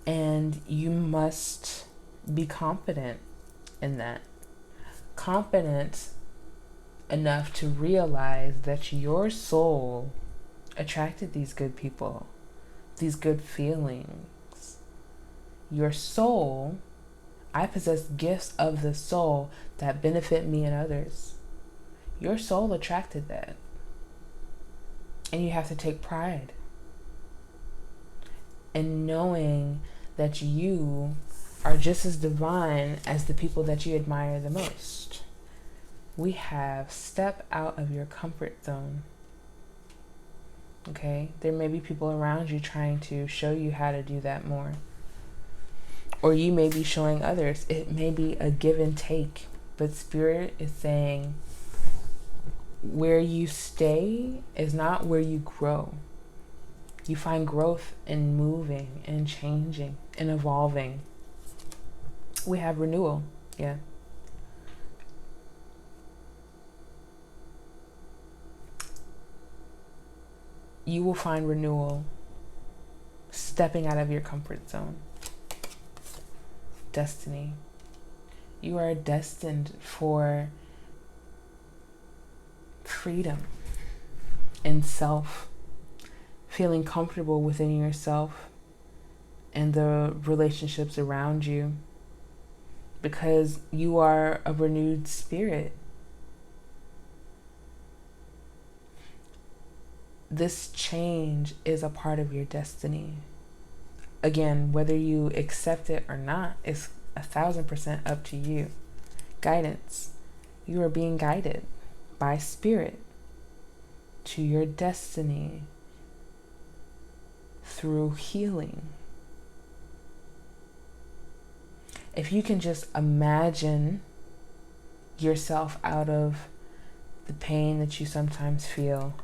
And you must be confident in that. Confident enough to realize that your soul attracted these good people, these good feelings. Your soul, I possess gifts of the soul that benefit me and others. Your soul attracted that. And you have to take pride in knowing that you are just as divine as the people that you admire the most. We have step out of your comfort zone. Okay? There may be people around you trying to show you how to do that more. Or you may be showing others. It may be a give and take. But Spirit is saying, where you stay is not where you grow. You find growth in moving and changing and evolving. We have renewal. Yeah. You will find renewal stepping out of your comfort zone. Destiny. You are destined for freedom and self, feeling comfortable within yourself and the relationships around you, because you are a renewed spirit. This change is a part of your destiny. Again, whether you accept it or not is 1,000% up to you. Guidance. You are being guided by Spirit to your destiny through healing. If you can just imagine yourself out of the pain that you sometimes feel,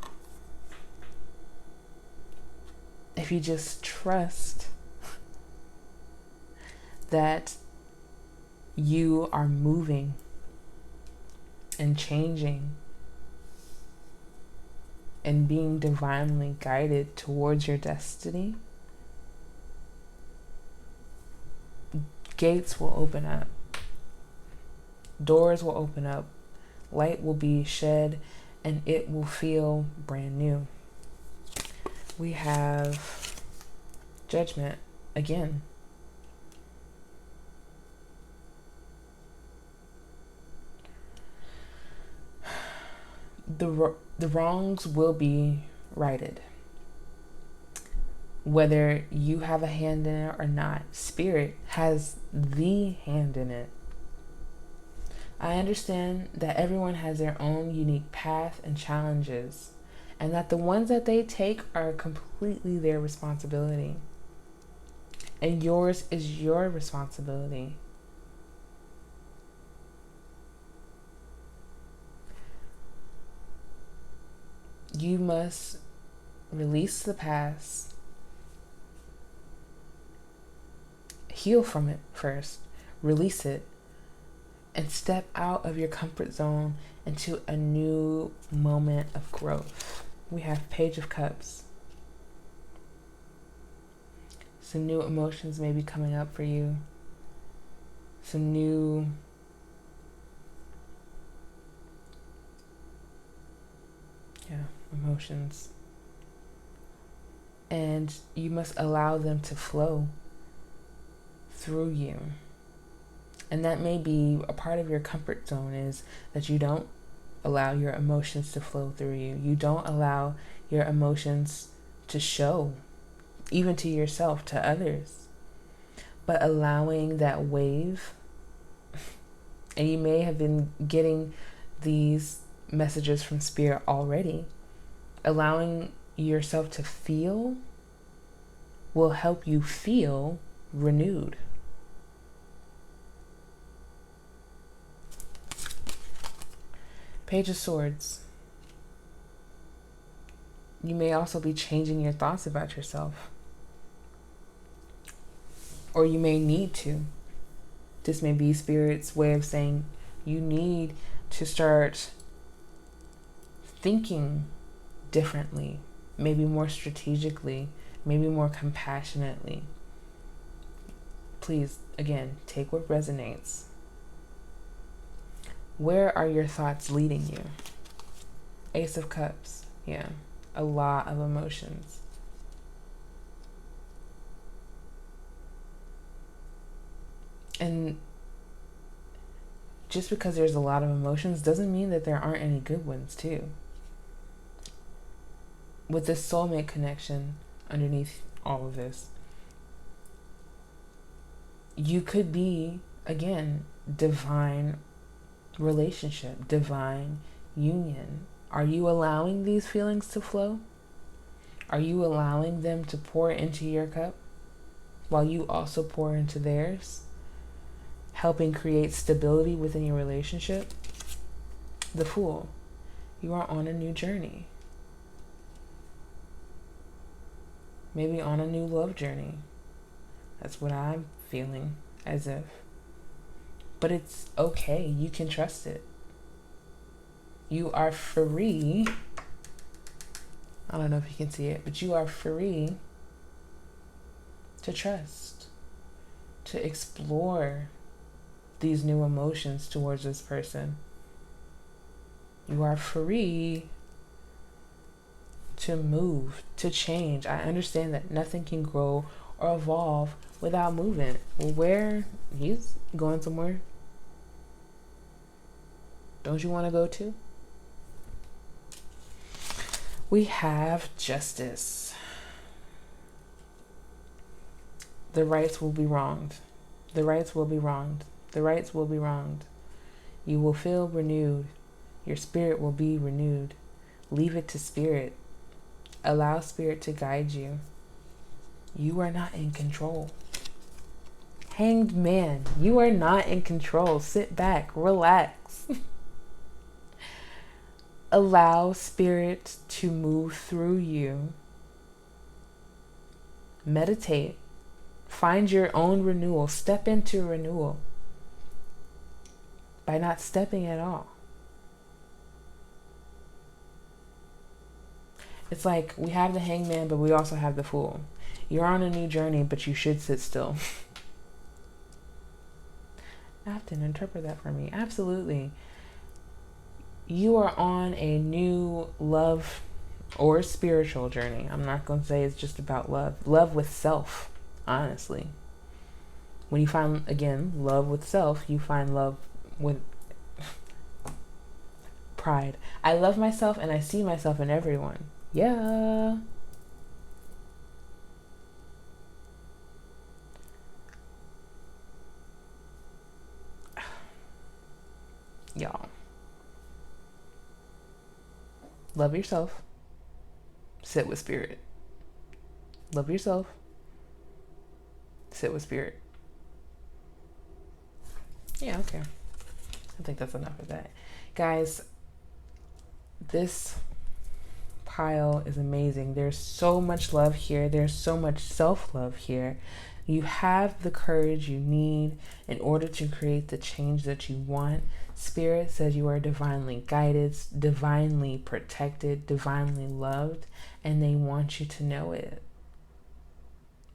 if you just trust that you are moving and changing and being divinely guided towards your destiny, gates will open up, doors will open up, light will be shed, and it will feel brand new. We have Judgment again. The wrongs will be righted. Whether you have a hand in it or not, Spirit has the hand in it. I understand that everyone has their own unique path and challenges, and that the ones that they take are completely their responsibility. And yours is your responsibility. You must release the past, heal from it first, release it, and step out of your comfort zone into a new moment of growth. We have Page of Cups. Some new emotions may be coming up for you. Some new emotions. And you must allow them to flow through you. And that may be a part of your comfort zone, is that you don't allow your emotions to flow through you. You don't allow your emotions to show, even to yourself, to others. But allowing that wave, and you may have been getting these messages from Spirit already, allowing yourself to feel will help you feel renewed. Page of Swords. You may also be changing your thoughts about yourself. Or you may need to. This may be Spirit's way of saying you need to start thinking differently, maybe more strategically, maybe more compassionately. Please, again, take what resonates. Where are your thoughts leading you? Ace of Cups. Yeah, a lot of emotions. And just because there's a lot of emotions doesn't mean that there aren't any good ones too. With this soulmate connection underneath all of this, you could be, again, divine relationship, divine union. Are you allowing these feelings to flow? Are you allowing them to pour into your cup while you also pour into theirs, helping create stability within your relationship? The Fool. You are on a new journey. Maybe on a new love journey. That's what I'm feeling, as if. But it's okay. You can trust it. You are free. I don't know if you can see it, but you are free to trust, to explore these new emotions towards this person. You are free to move, to change. I understand that nothing can grow or evolve without movement. Where he's going somewhere. Don't you want to go too? We have Justice. The rights will be wronged. The rights will be wronged. The rights will be wronged. You will feel renewed. Your spirit will be renewed. Leave it to Spirit. Allow Spirit to guide you. You are not in control. Hanged Man, you are not in control. Sit back, relax. Allow Spirit to move through you. Meditate. Find your own renewal. Step into renewal by not stepping at all. It's like we have the Hangman, but we also have the Fool. You're on a new journey, but you should sit still. Often interpret that for me. Absolutely. You are on a new love or spiritual journey. I'm not going to say it's just about love. Love with self, honestly. When you find, again, love with self, you find love with pride. I love myself and I see myself in everyone. Yeah. Y'all. Love yourself. Sit with Spirit. Love yourself. Sit with Spirit. Yeah, okay. I think that's enough of that. Guys, this pile is amazing. There's so much love here. There's so much self-love here. You have the courage you need in order to create the change that you want. Spirit says you are divinely guided, divinely protected, divinely loved, and they want you to know it.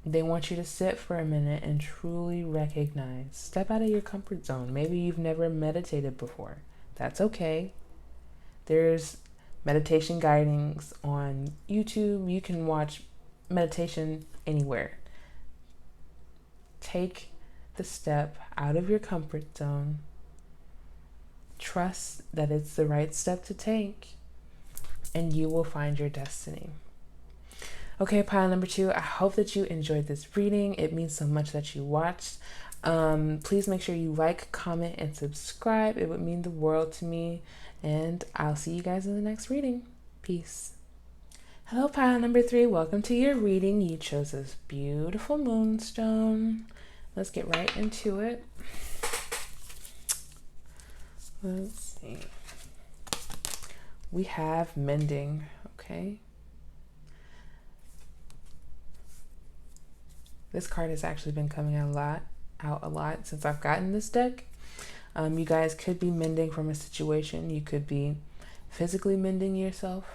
They want you to sit for a minute and truly recognize. Step out of your comfort zone. Maybe you've never meditated before. That's okay. There's meditation guidings on YouTube. You can watch meditation anywhere. Take the step out of your comfort zone. Trust that it's the right step to take, and you will find your destiny. Okay, pile number 2, I hope that you enjoyed this reading. It means so much that you watched. Please make sure you like, comment, and subscribe. It would mean the world to me. And I'll see you guys in the next reading. Peace. Hello, pile number 3. Welcome to your reading. You chose this beautiful moonstone. Let's get right into it. Let's see. We have mending, okay? This card has actually been coming out a lot since I've gotten this deck. You guys could be mending from a situation. You could be physically mending yourself.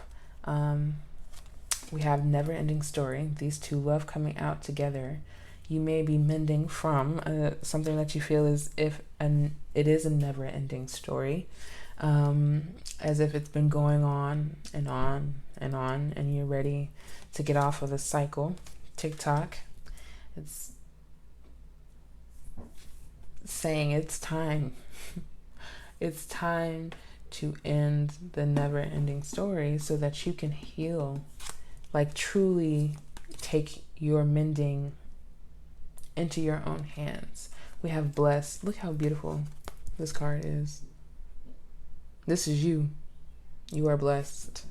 We have never-ending story. These two love coming out together. You may be mending from something that you feel as if it is a never-ending story, as if it's been going on and on and on, and you're ready to get off of the cycle. TikTok, it's saying it's time. It's time to end the never-ending story so that you can heal, like truly take your mending into your own hands. We have blessed. Look how beautiful this card is. This is you. You are blessed.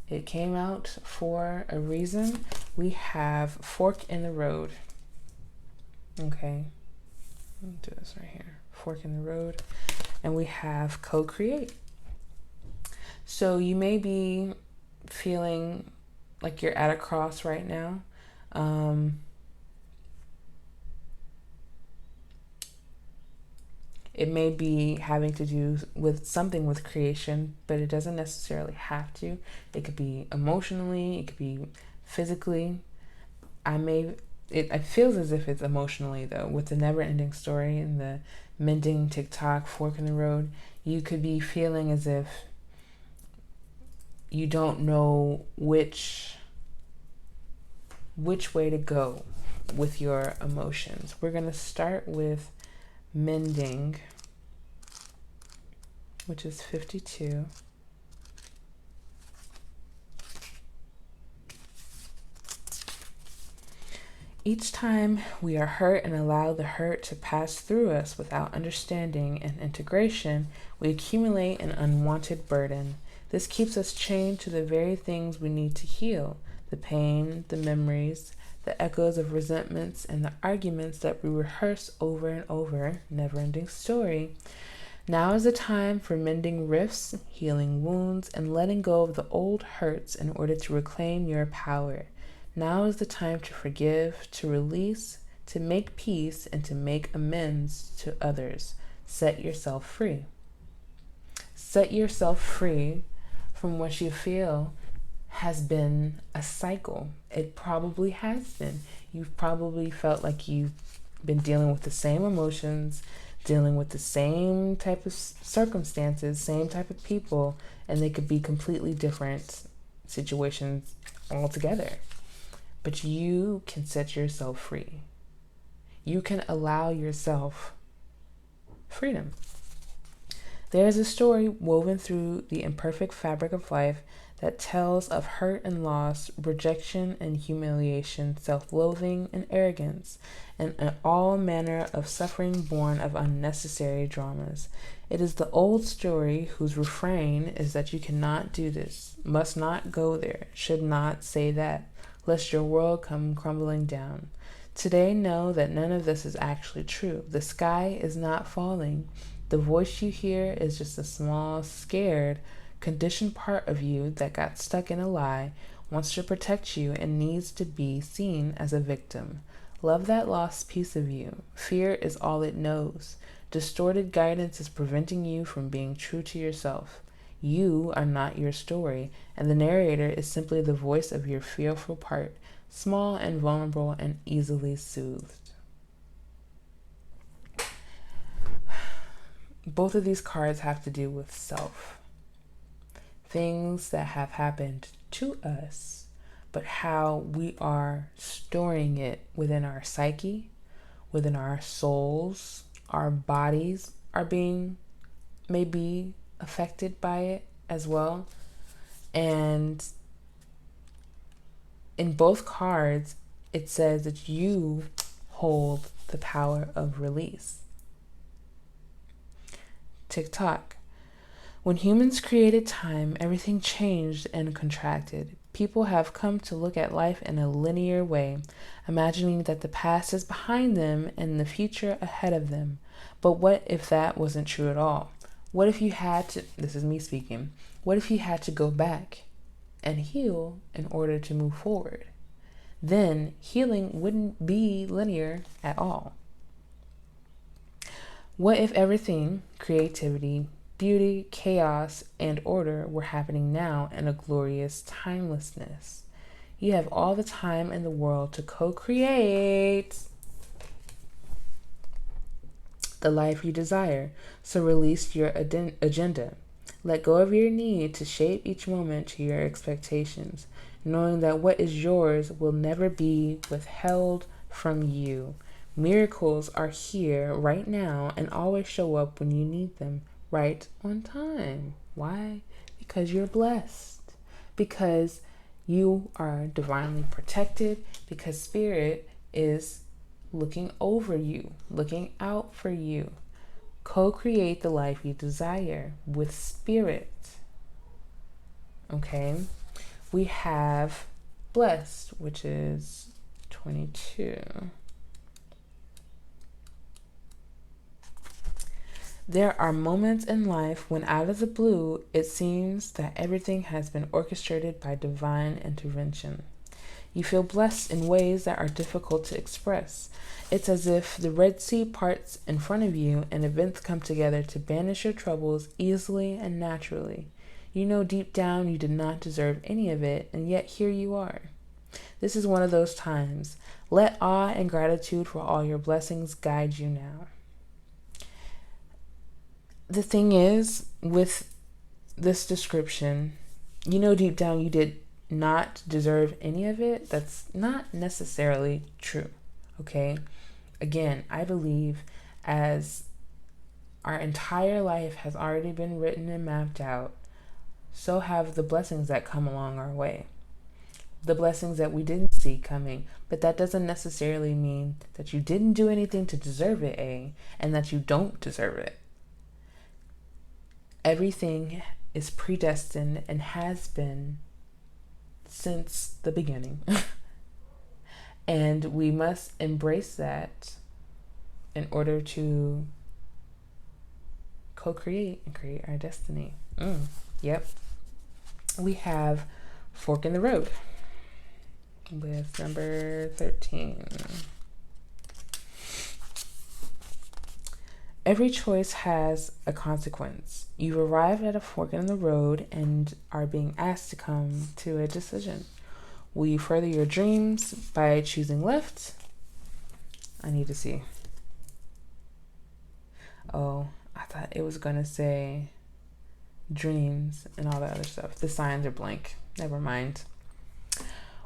It came out for a reason. We have fork in the road. Okay. Let me do this right here. Fork in the road. And we have co-create. So you may be feeling like you're at a cross right now. It may be having to do with something with creation, but it doesn't necessarily have to. It could be emotionally, it could be physically. It feels as if it's emotionally though, with the never-ending story and the mending TikTok, fork in the road. You could be feeling as if you don't know which way to go with your emotions. We're going to start with mending, which is 52. Each time we are hurt and allow the hurt to pass through us without understanding and integration, we accumulate an unwanted burden. This keeps us chained to the very things we need to heal: the pain, the memories, the echoes of resentments, and the arguments that we rehearse over and over. Never-ending story. Now is the time for mending rifts, healing wounds, and letting go of the old hurts in order to reclaim your power. Now is the time to forgive, to release, to make peace, and to make amends to others. Set yourself free. Set yourself free from what you feel has been a cycle. It probably has been. You've probably felt like you've been dealing with the same emotions, dealing with the same type of circumstances, same type of people, and they could be completely different situations altogether. But you can set yourself free. You can allow yourself freedom. There is a story woven through the imperfect fabric of life that tells of hurt and loss, rejection and humiliation, self-loathing and arrogance, and all manner of suffering born of unnecessary dramas. It is the old story whose refrain is that you cannot do this, must not go there, should not say that, lest your world come crumbling down. Today, know that none of this is actually true. The sky is not falling. The voice you hear is just a small, scared, conditioned part of you that got stuck in a lie, wants to protect you, and needs to be seen as a victim. Love that lost piece of you. Fear is all it knows. Distorted guidance is preventing you from being true to yourself. You are not your story, and the narrator is simply the voice of your fearful part, small and vulnerable and easily soothed. Both of these cards have to do with self. things that have happened to us, but how we are storing it within our psyche, within our souls. Our bodies are being maybe affected by it as well. And in both cards, it says that you hold the power of release. Tick-tock. When humans created time, everything changed and contracted. People have come to look at life in a linear way, imagining that the past is behind them and the future ahead of them. But what if that wasn't true at all? What if you had to, this is me speaking, what if you had to go back and heal in order to move forward? Then healing wouldn't be linear at all. What if everything, creativity, beauty, chaos, and order were happening now in a glorious timelessness? You have all the time in the world to co-create the life you desire. So release your agenda. Let go of your need to shape each moment to your expectations, knowing that what is yours will never be withheld from you. Miracles are here right now and always show up when you need them, right on time. Why? Because you're blessed. Because you are divinely protected. Because Spirit is looking over you, looking out for you. Co-create the life you desire with Spirit. Okay? We have blessed, which is 22. There are moments in life when out of the blue, it seems that everything has been orchestrated by divine intervention. You feel blessed in ways that are difficult to express. It's as if the Red Sea parts in front of you and events come together to banish your troubles easily and naturally. You know deep down you did not deserve any of it, and yet here you are. This is one of those times. Let awe and gratitude for all your blessings guide you now. The thing is, with this description, you know deep down you did not deserve any of it. That's not necessarily true, okay? Again, I believe as our entire life has already been written and mapped out, so have the blessings that come along our way. The blessings that we didn't see coming, but that doesn't necessarily mean that you didn't do anything to deserve it, and that you don't deserve it. Everything is predestined and has been since the beginning. And we must embrace that in order to co-create and create our destiny. Yep. We have Fork in the Road with number 13. Every choice has a consequence. You've arrived at a fork in the road and are being asked to come to a decision. Will you further your dreams by choosing left? I need to see. Oh, I thought it was going to say dreams and all that other stuff. The signs are blank. Never mind.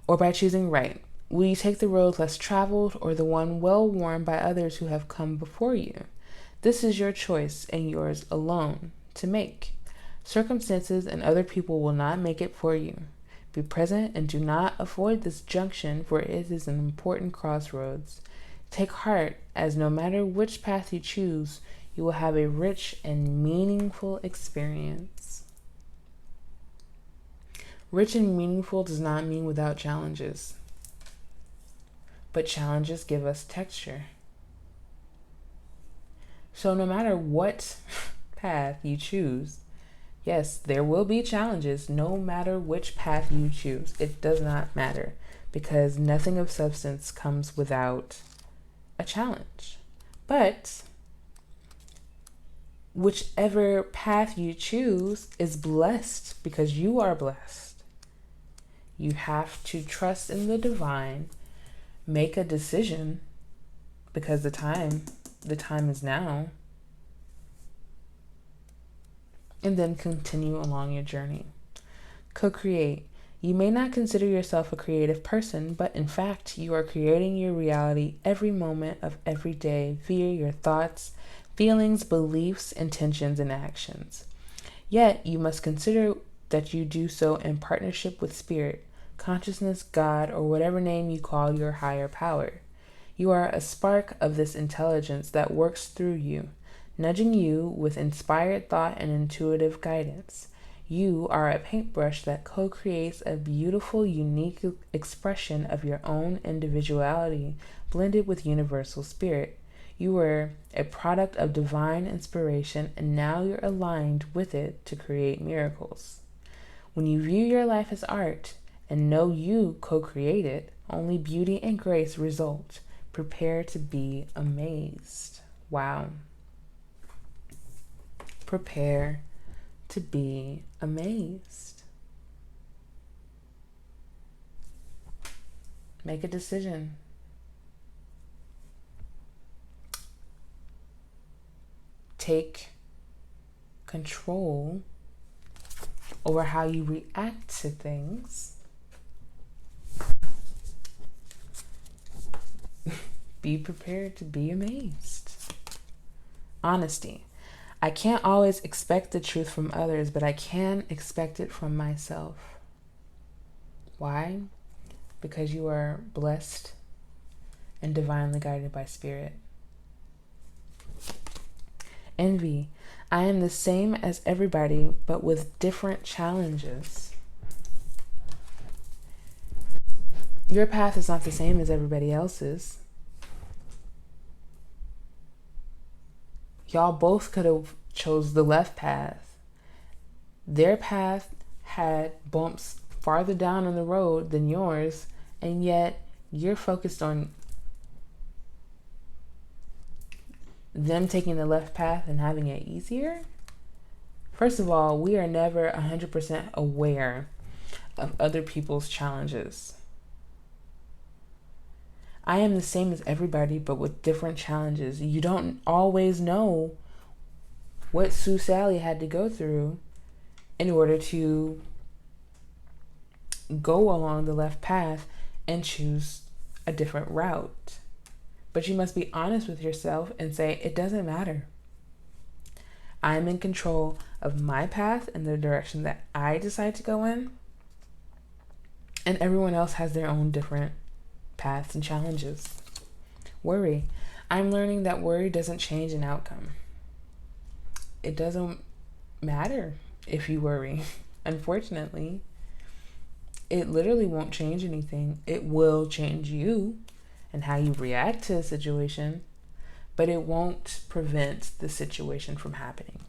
Or by choosing right. Will you take the road less traveled or the one well worn by others who have come before you? This is your choice and yours alone to make. Circumstances and other people will not make it for you. Be present and do not avoid this junction, for it is an important crossroads. Take heart, as no matter which path you choose, you will have a rich and meaningful experience. Rich and meaningful does not mean without challenges, but challenges give us texture. So no matter what path you choose, yes, there will be challenges no matter which path you choose. It does not matter, because nothing of substance comes without a challenge. But whichever path you choose is blessed because you are blessed. You have to trust in the divine, make a decision because the time is now, and then continue along your journey. Co-create. You may not consider yourself a creative person, but in fact, you are creating your reality every moment of every day via your thoughts, feelings, beliefs, intentions, and actions. Yet, you must consider that you do so in partnership with Spirit, consciousness, God, or whatever name you call your higher power. You are a spark of this intelligence that works through you, nudging you with inspired thought and intuitive guidance. You are a paintbrush that co-creates a beautiful, unique expression of your own individuality blended with universal spirit. You are a product of divine inspiration, and now you're aligned with it to create miracles. When you view your life as art and know you co-create it, only beauty and grace result. Prepare to be amazed. Wow. Prepare to be amazed. Make a decision. Take control over how you react to things. Be prepared to be amazed. Honesty. I can't always expect the truth from others, but I can expect it from myself. Why? Because you are blessed and divinely guided by Spirit. Envy. I am the same as everybody, but with different challenges. Your path is not the same as everybody else's. Y'all both could have chose the left path. Their path had bumps farther down on the road than yours, and yet you're focused on them taking the left path and having it easier. First of all, we are never 100% aware of other people's challenges. I am the same as everybody, but with different challenges. You don't always know what Sue Sally had to go through in order to go along the left path and choose a different route. But you must be honest with yourself and say, it doesn't matter. I'm in control of my path and the direction that I decide to go in. And everyone else has their own different paths and challenges. Worry. I'm learning that worry doesn't change an outcome. It doesn't matter if you worry. Unfortunately, it literally won't change anything. It will change you and how you react to a situation, but it won't prevent the situation from happening.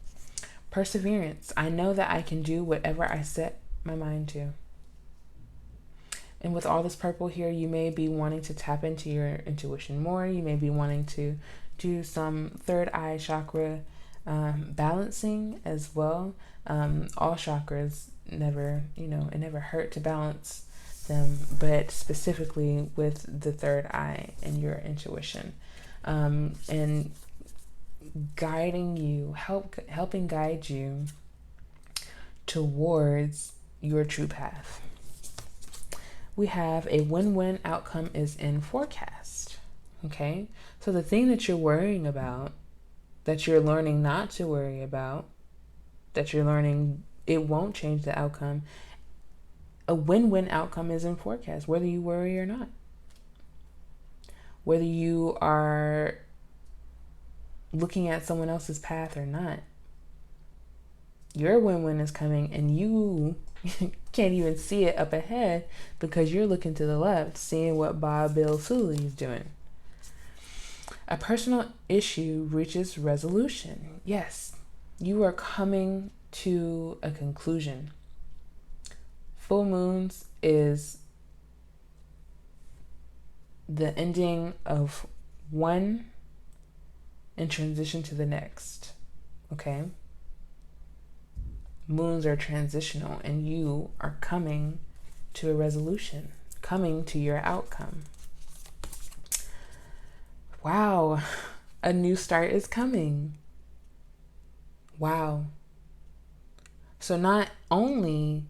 Perseverance. I know that I can do whatever I set my mind to. And with all this purple here, you may be wanting to tap into your intuition more. You may be wanting to do some third eye chakra balancing as well. All chakras never, it never hurt to balance them, but specifically with the third eye and your intuition, and guiding you, helping guide you towards your true path. We have a win-win outcome is in forecast. Okay, so the thing that you're worrying about, that you're learning not to worry about, that you're learning it won't change the outcome, a win-win outcome is in forecast, whether you worry or not. Whether you are looking at someone else's path or not, your win-win is coming, and you can't even see it up ahead because you're looking to the left, seeing what Bob Bill Suley is doing. A personal issue reaches resolution. Yes, you are coming to a conclusion. Full moons is the ending of one and transition to the next. Okay? Moons are transitional, and you are coming to a resolution, coming to your outcome. Wow, a new start is coming. Wow. So not only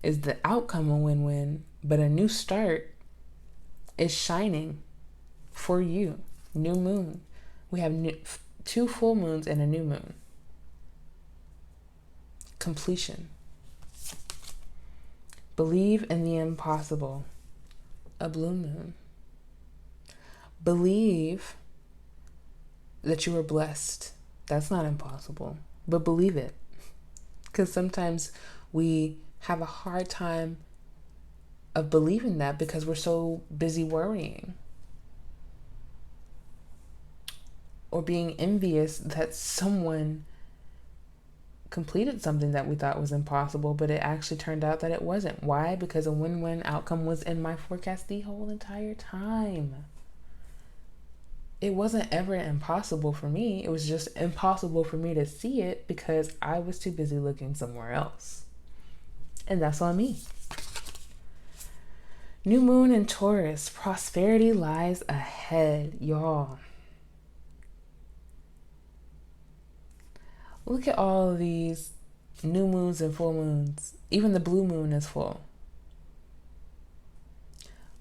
is the outcome a win-win, but a new start is shining for you. New moon. We have 2 full moons and a new moon. Completion. Believe in the impossible. A blue moon. Believe that you are blessed. That's not impossible, but believe it. Because sometimes we have a hard time of believing that because we're so busy worrying or being envious that someone completed something that we thought was impossible, but it actually turned out that it wasn't. Why? Because a win-win outcome was in my forecast the whole entire time. It wasn't ever impossible for me. It was just impossible for me to see it because I was too busy looking somewhere else. And that's on me. New moon in Taurus. Prosperity lies ahead, y'all. Look at all of these new moons and full moons. Even the blue moon is full.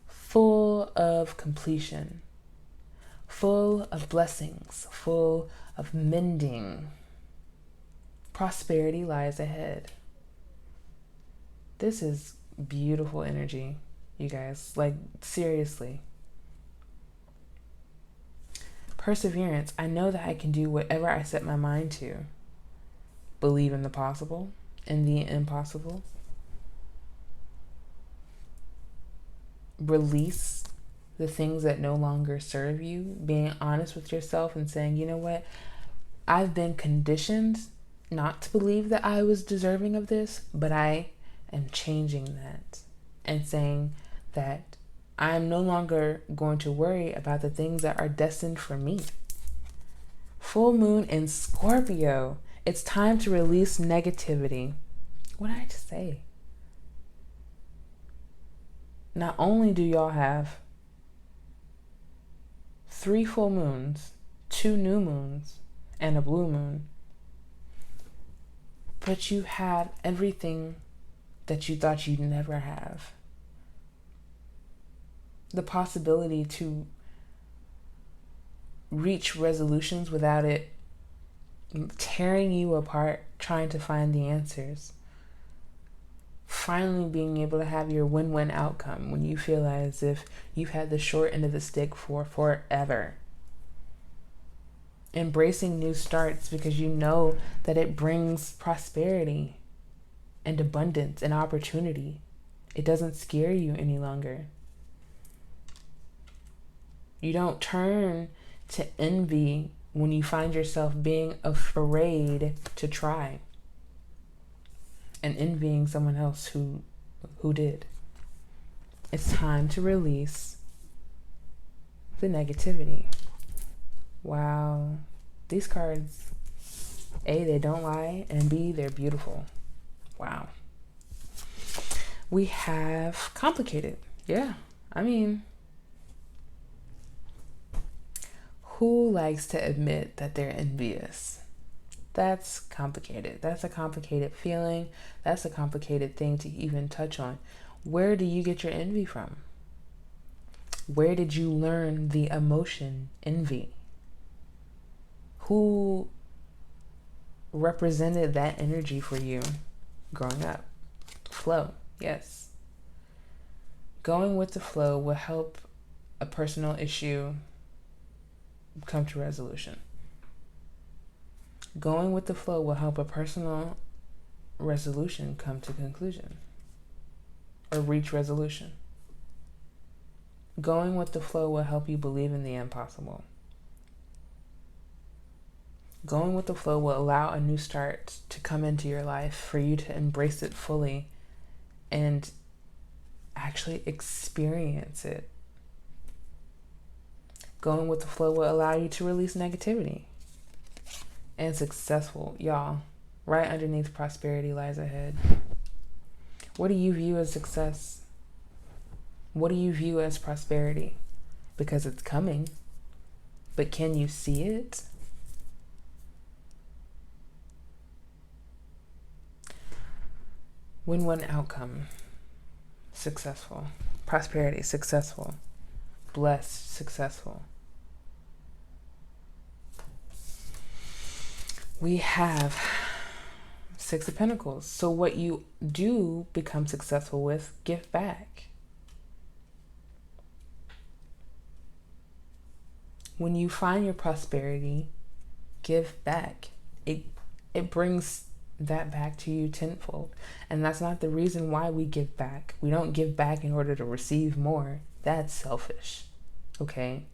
Full of completion. Full of blessings. Full of mending. Prosperity lies ahead. This is beautiful energy, you guys. Like, seriously. Perseverance. I know that I can do whatever I set my mind to. Believe in the possible and the impossible. Release the things that no longer serve you. Being honest with yourself and saying, you know what? I've been conditioned not to believe that I was deserving of this, but I am changing that and saying that I'm no longer going to worry about the things that are destined for me. Full moon in Scorpio. It's time to release negativity. What did I just say? Not only do y'all have 3 full moons, 2 new moons, and a blue moon, but you have everything that you thought you'd never have. The possibility to reach resolutions without it tearing you apart, trying to find the answers. Finally being able to have your win-win outcome when you feel as if you've had the short end of the stick for forever. Embracing new starts because you know that it brings prosperity and abundance and opportunity. It doesn't scare you any longer. You don't turn to envy when you find yourself being afraid to try and envying someone else who did. It's time to release the negativity. Wow. These cards, A, they don't lie, and B, they're beautiful. Wow. We have complicated. Yeah. I mean, who likes to admit that they're envious? That's complicated. That's a complicated feeling. That's a complicated thing to even touch on. Where do you get your envy from? Where did you learn the emotion envy? Who represented that energy for you growing up? Flow, yes. Going with the flow will help a personal issue come to resolution. Going with the flow will help a personal resolution come to conclusion or reach resolution. Going with the flow will help you believe in the impossible. Going with the flow will allow a new start to come into your life for you to embrace it fully and actually experience it. Going with the flow will allow you to release negativity. And successful, y'all, right underneath prosperity lies ahead. What do you view as success? What do you view as prosperity? Because it's coming, but can you see it? Win-win outcome. Successful. Prosperity. Successful. Blessed. Successful. We have Six of Pentacles. So what you do become successful with, give back. When you find your prosperity, give back. It brings that back to you tenfold. And that's not the reason why we give back. We don't give back in order to receive more. That's selfish. Okay?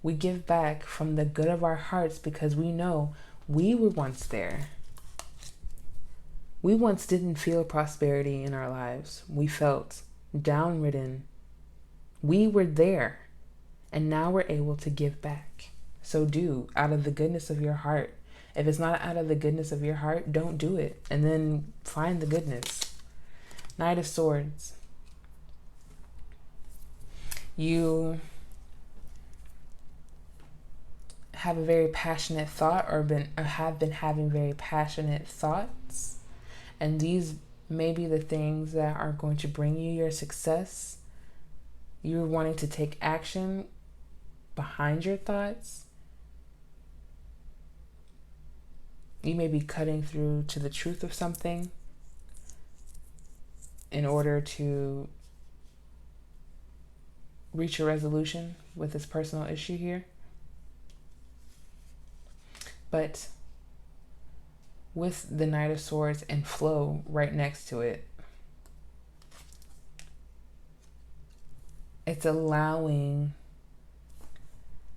We give back from the good of our hearts because we know we were once there. We once didn't feel prosperity in our lives. We felt downridden. We were there. And now we're able to give back. So do, out of the goodness of your heart. If it's not out of the goodness of your heart, don't do it. And then find the goodness. Knight of Swords. You have a very passionate thought or have been having very passionate thoughts. And these may be the things that are going to bring you your success. You're wanting to take action behind your thoughts. You may be cutting through to the truth of something in order to reach a resolution with this personal issue here. But with the Knight of Swords and flow right next to it, it's allowing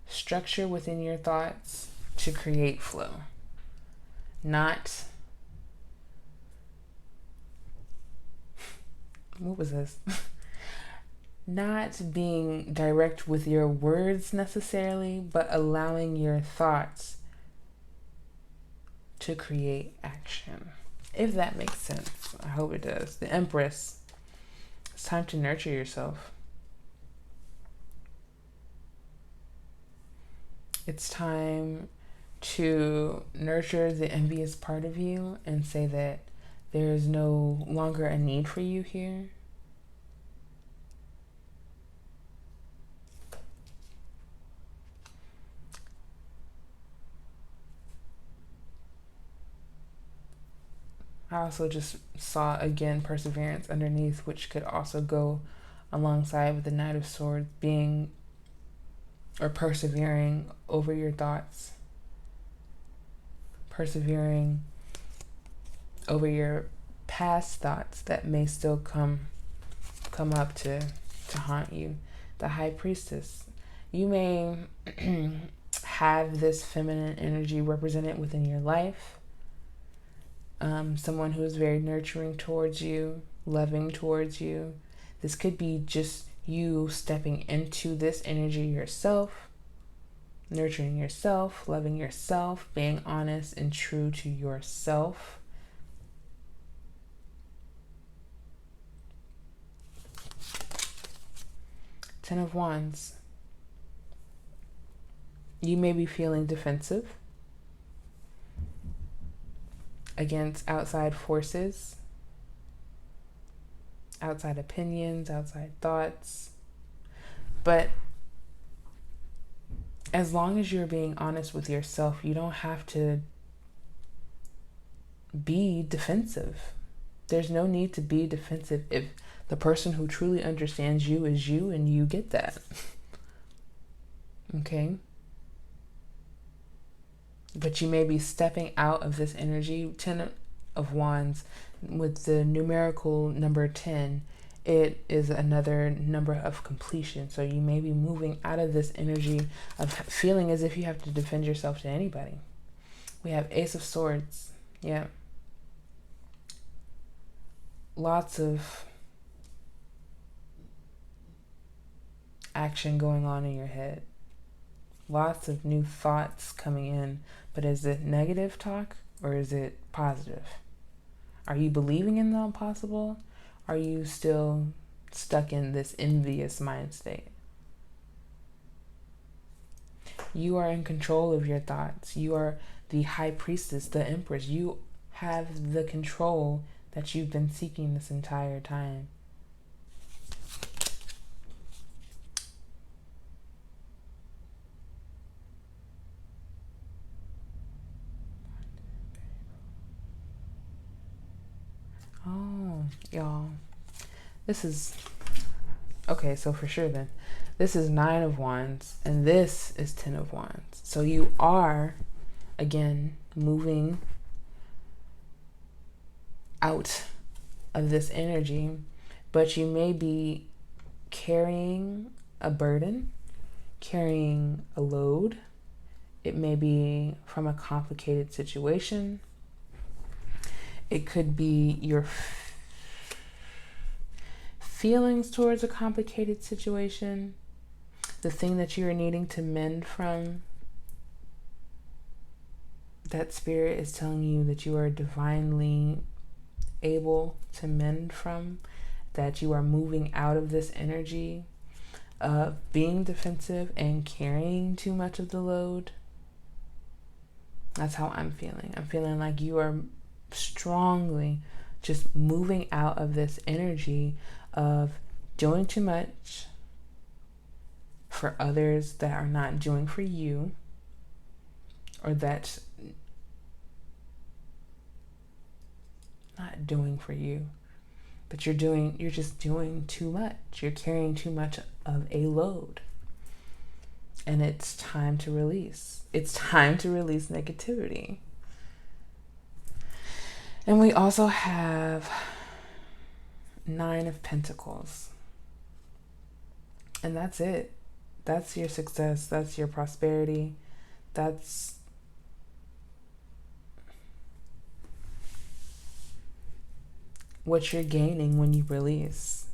structure within your thoughts to create flow. Not, what was this? Not being direct with your words necessarily, but allowing your thoughts to create action. If that makes sense. I hope it does. The Empress. It's time to nurture yourself. It's time to nurture the envious part of you and say that there is no longer a need for you here. I also just saw again perseverance underneath, which could also go alongside with the Knight of Swords being or persevering over your thoughts. Persevering over your past thoughts that may still come up to haunt you. The High Priestess. You may have this feminine energy represented within your life. Someone who is very nurturing towards you, loving towards you. This could be just you stepping into this energy yourself, nurturing yourself, loving yourself, being honest and true to yourself. Ten of Wands. You may be feeling defensive against outside forces, outside opinions, outside thoughts. But as long as you're being honest with yourself, you don't have to be defensive. There's no need to be defensive if the person who truly understands you is you and you get that. Okay? But you may be stepping out of this energy. 10 of Wands with the numerical number 10, it is another number of completion. So you may be moving out of this energy of feeling as if you have to defend yourself to anybody. We have Ace of Swords. Yeah. Lots of action going on in your head. Lots of new thoughts coming in. But is it negative talk or is it positive? Are you believing in the impossible? Are you still stuck in this envious mind state? You are in control of your thoughts. You are the High Priestess, the Empress. You have the control that you've been seeking this entire time. Oh, y'all. This is okay, so for sure then. This is 9 of Wands and this is 10 of Wands. So you are again moving out of this energy, but you may be carrying a burden, carrying a load. It may be from a complicated situation. It could be your feelings towards a complicated situation, the thing that you are needing to mend from. That spirit is telling you that you are divinely able to mend from, that you are moving out of this energy of being defensive and carrying too much of the load. That's how I'm feeling. I'm feeling like you are strongly just moving out of this energy of doing too much for others that are not doing for you, or that's not doing for you, but you're just doing too much. You're carrying too much of a load. And it's time to release. It's time to release negativity. And we also have 9 of Pentacles. And that's it. That's your success. That's your prosperity. That's what you're gaining when you release,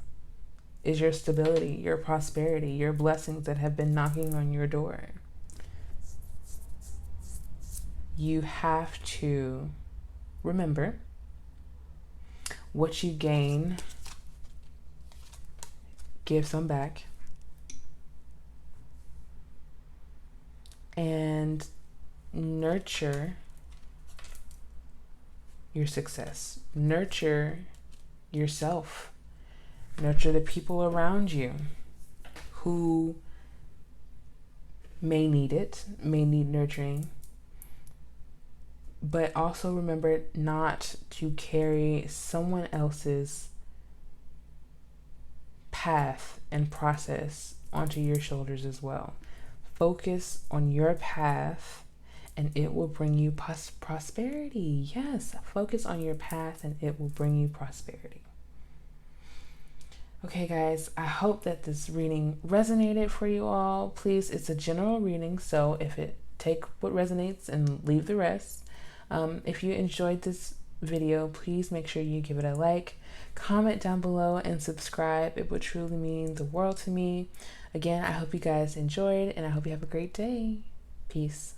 is your stability, your prosperity, your blessings that have been knocking on your door. You have to remember, what you gain, give some back. And nurture your success. Nurture yourself. Nurture the people around you who may need it, may need nurturing. But also remember not to carry someone else's path and process onto your shoulders as well. Focus on your path and it will bring you prosperity. Yes, focus on your path and it will bring you prosperity. Okay, guys, I hope that this reading resonated for you all. Please, it's a general reading, so take what resonates and leave the rest. If you enjoyed this video, please make sure you give it a like, comment down below, and subscribe. It would truly mean the world to me. Again, I hope you guys enjoyed, and I hope you have a great day. Peace.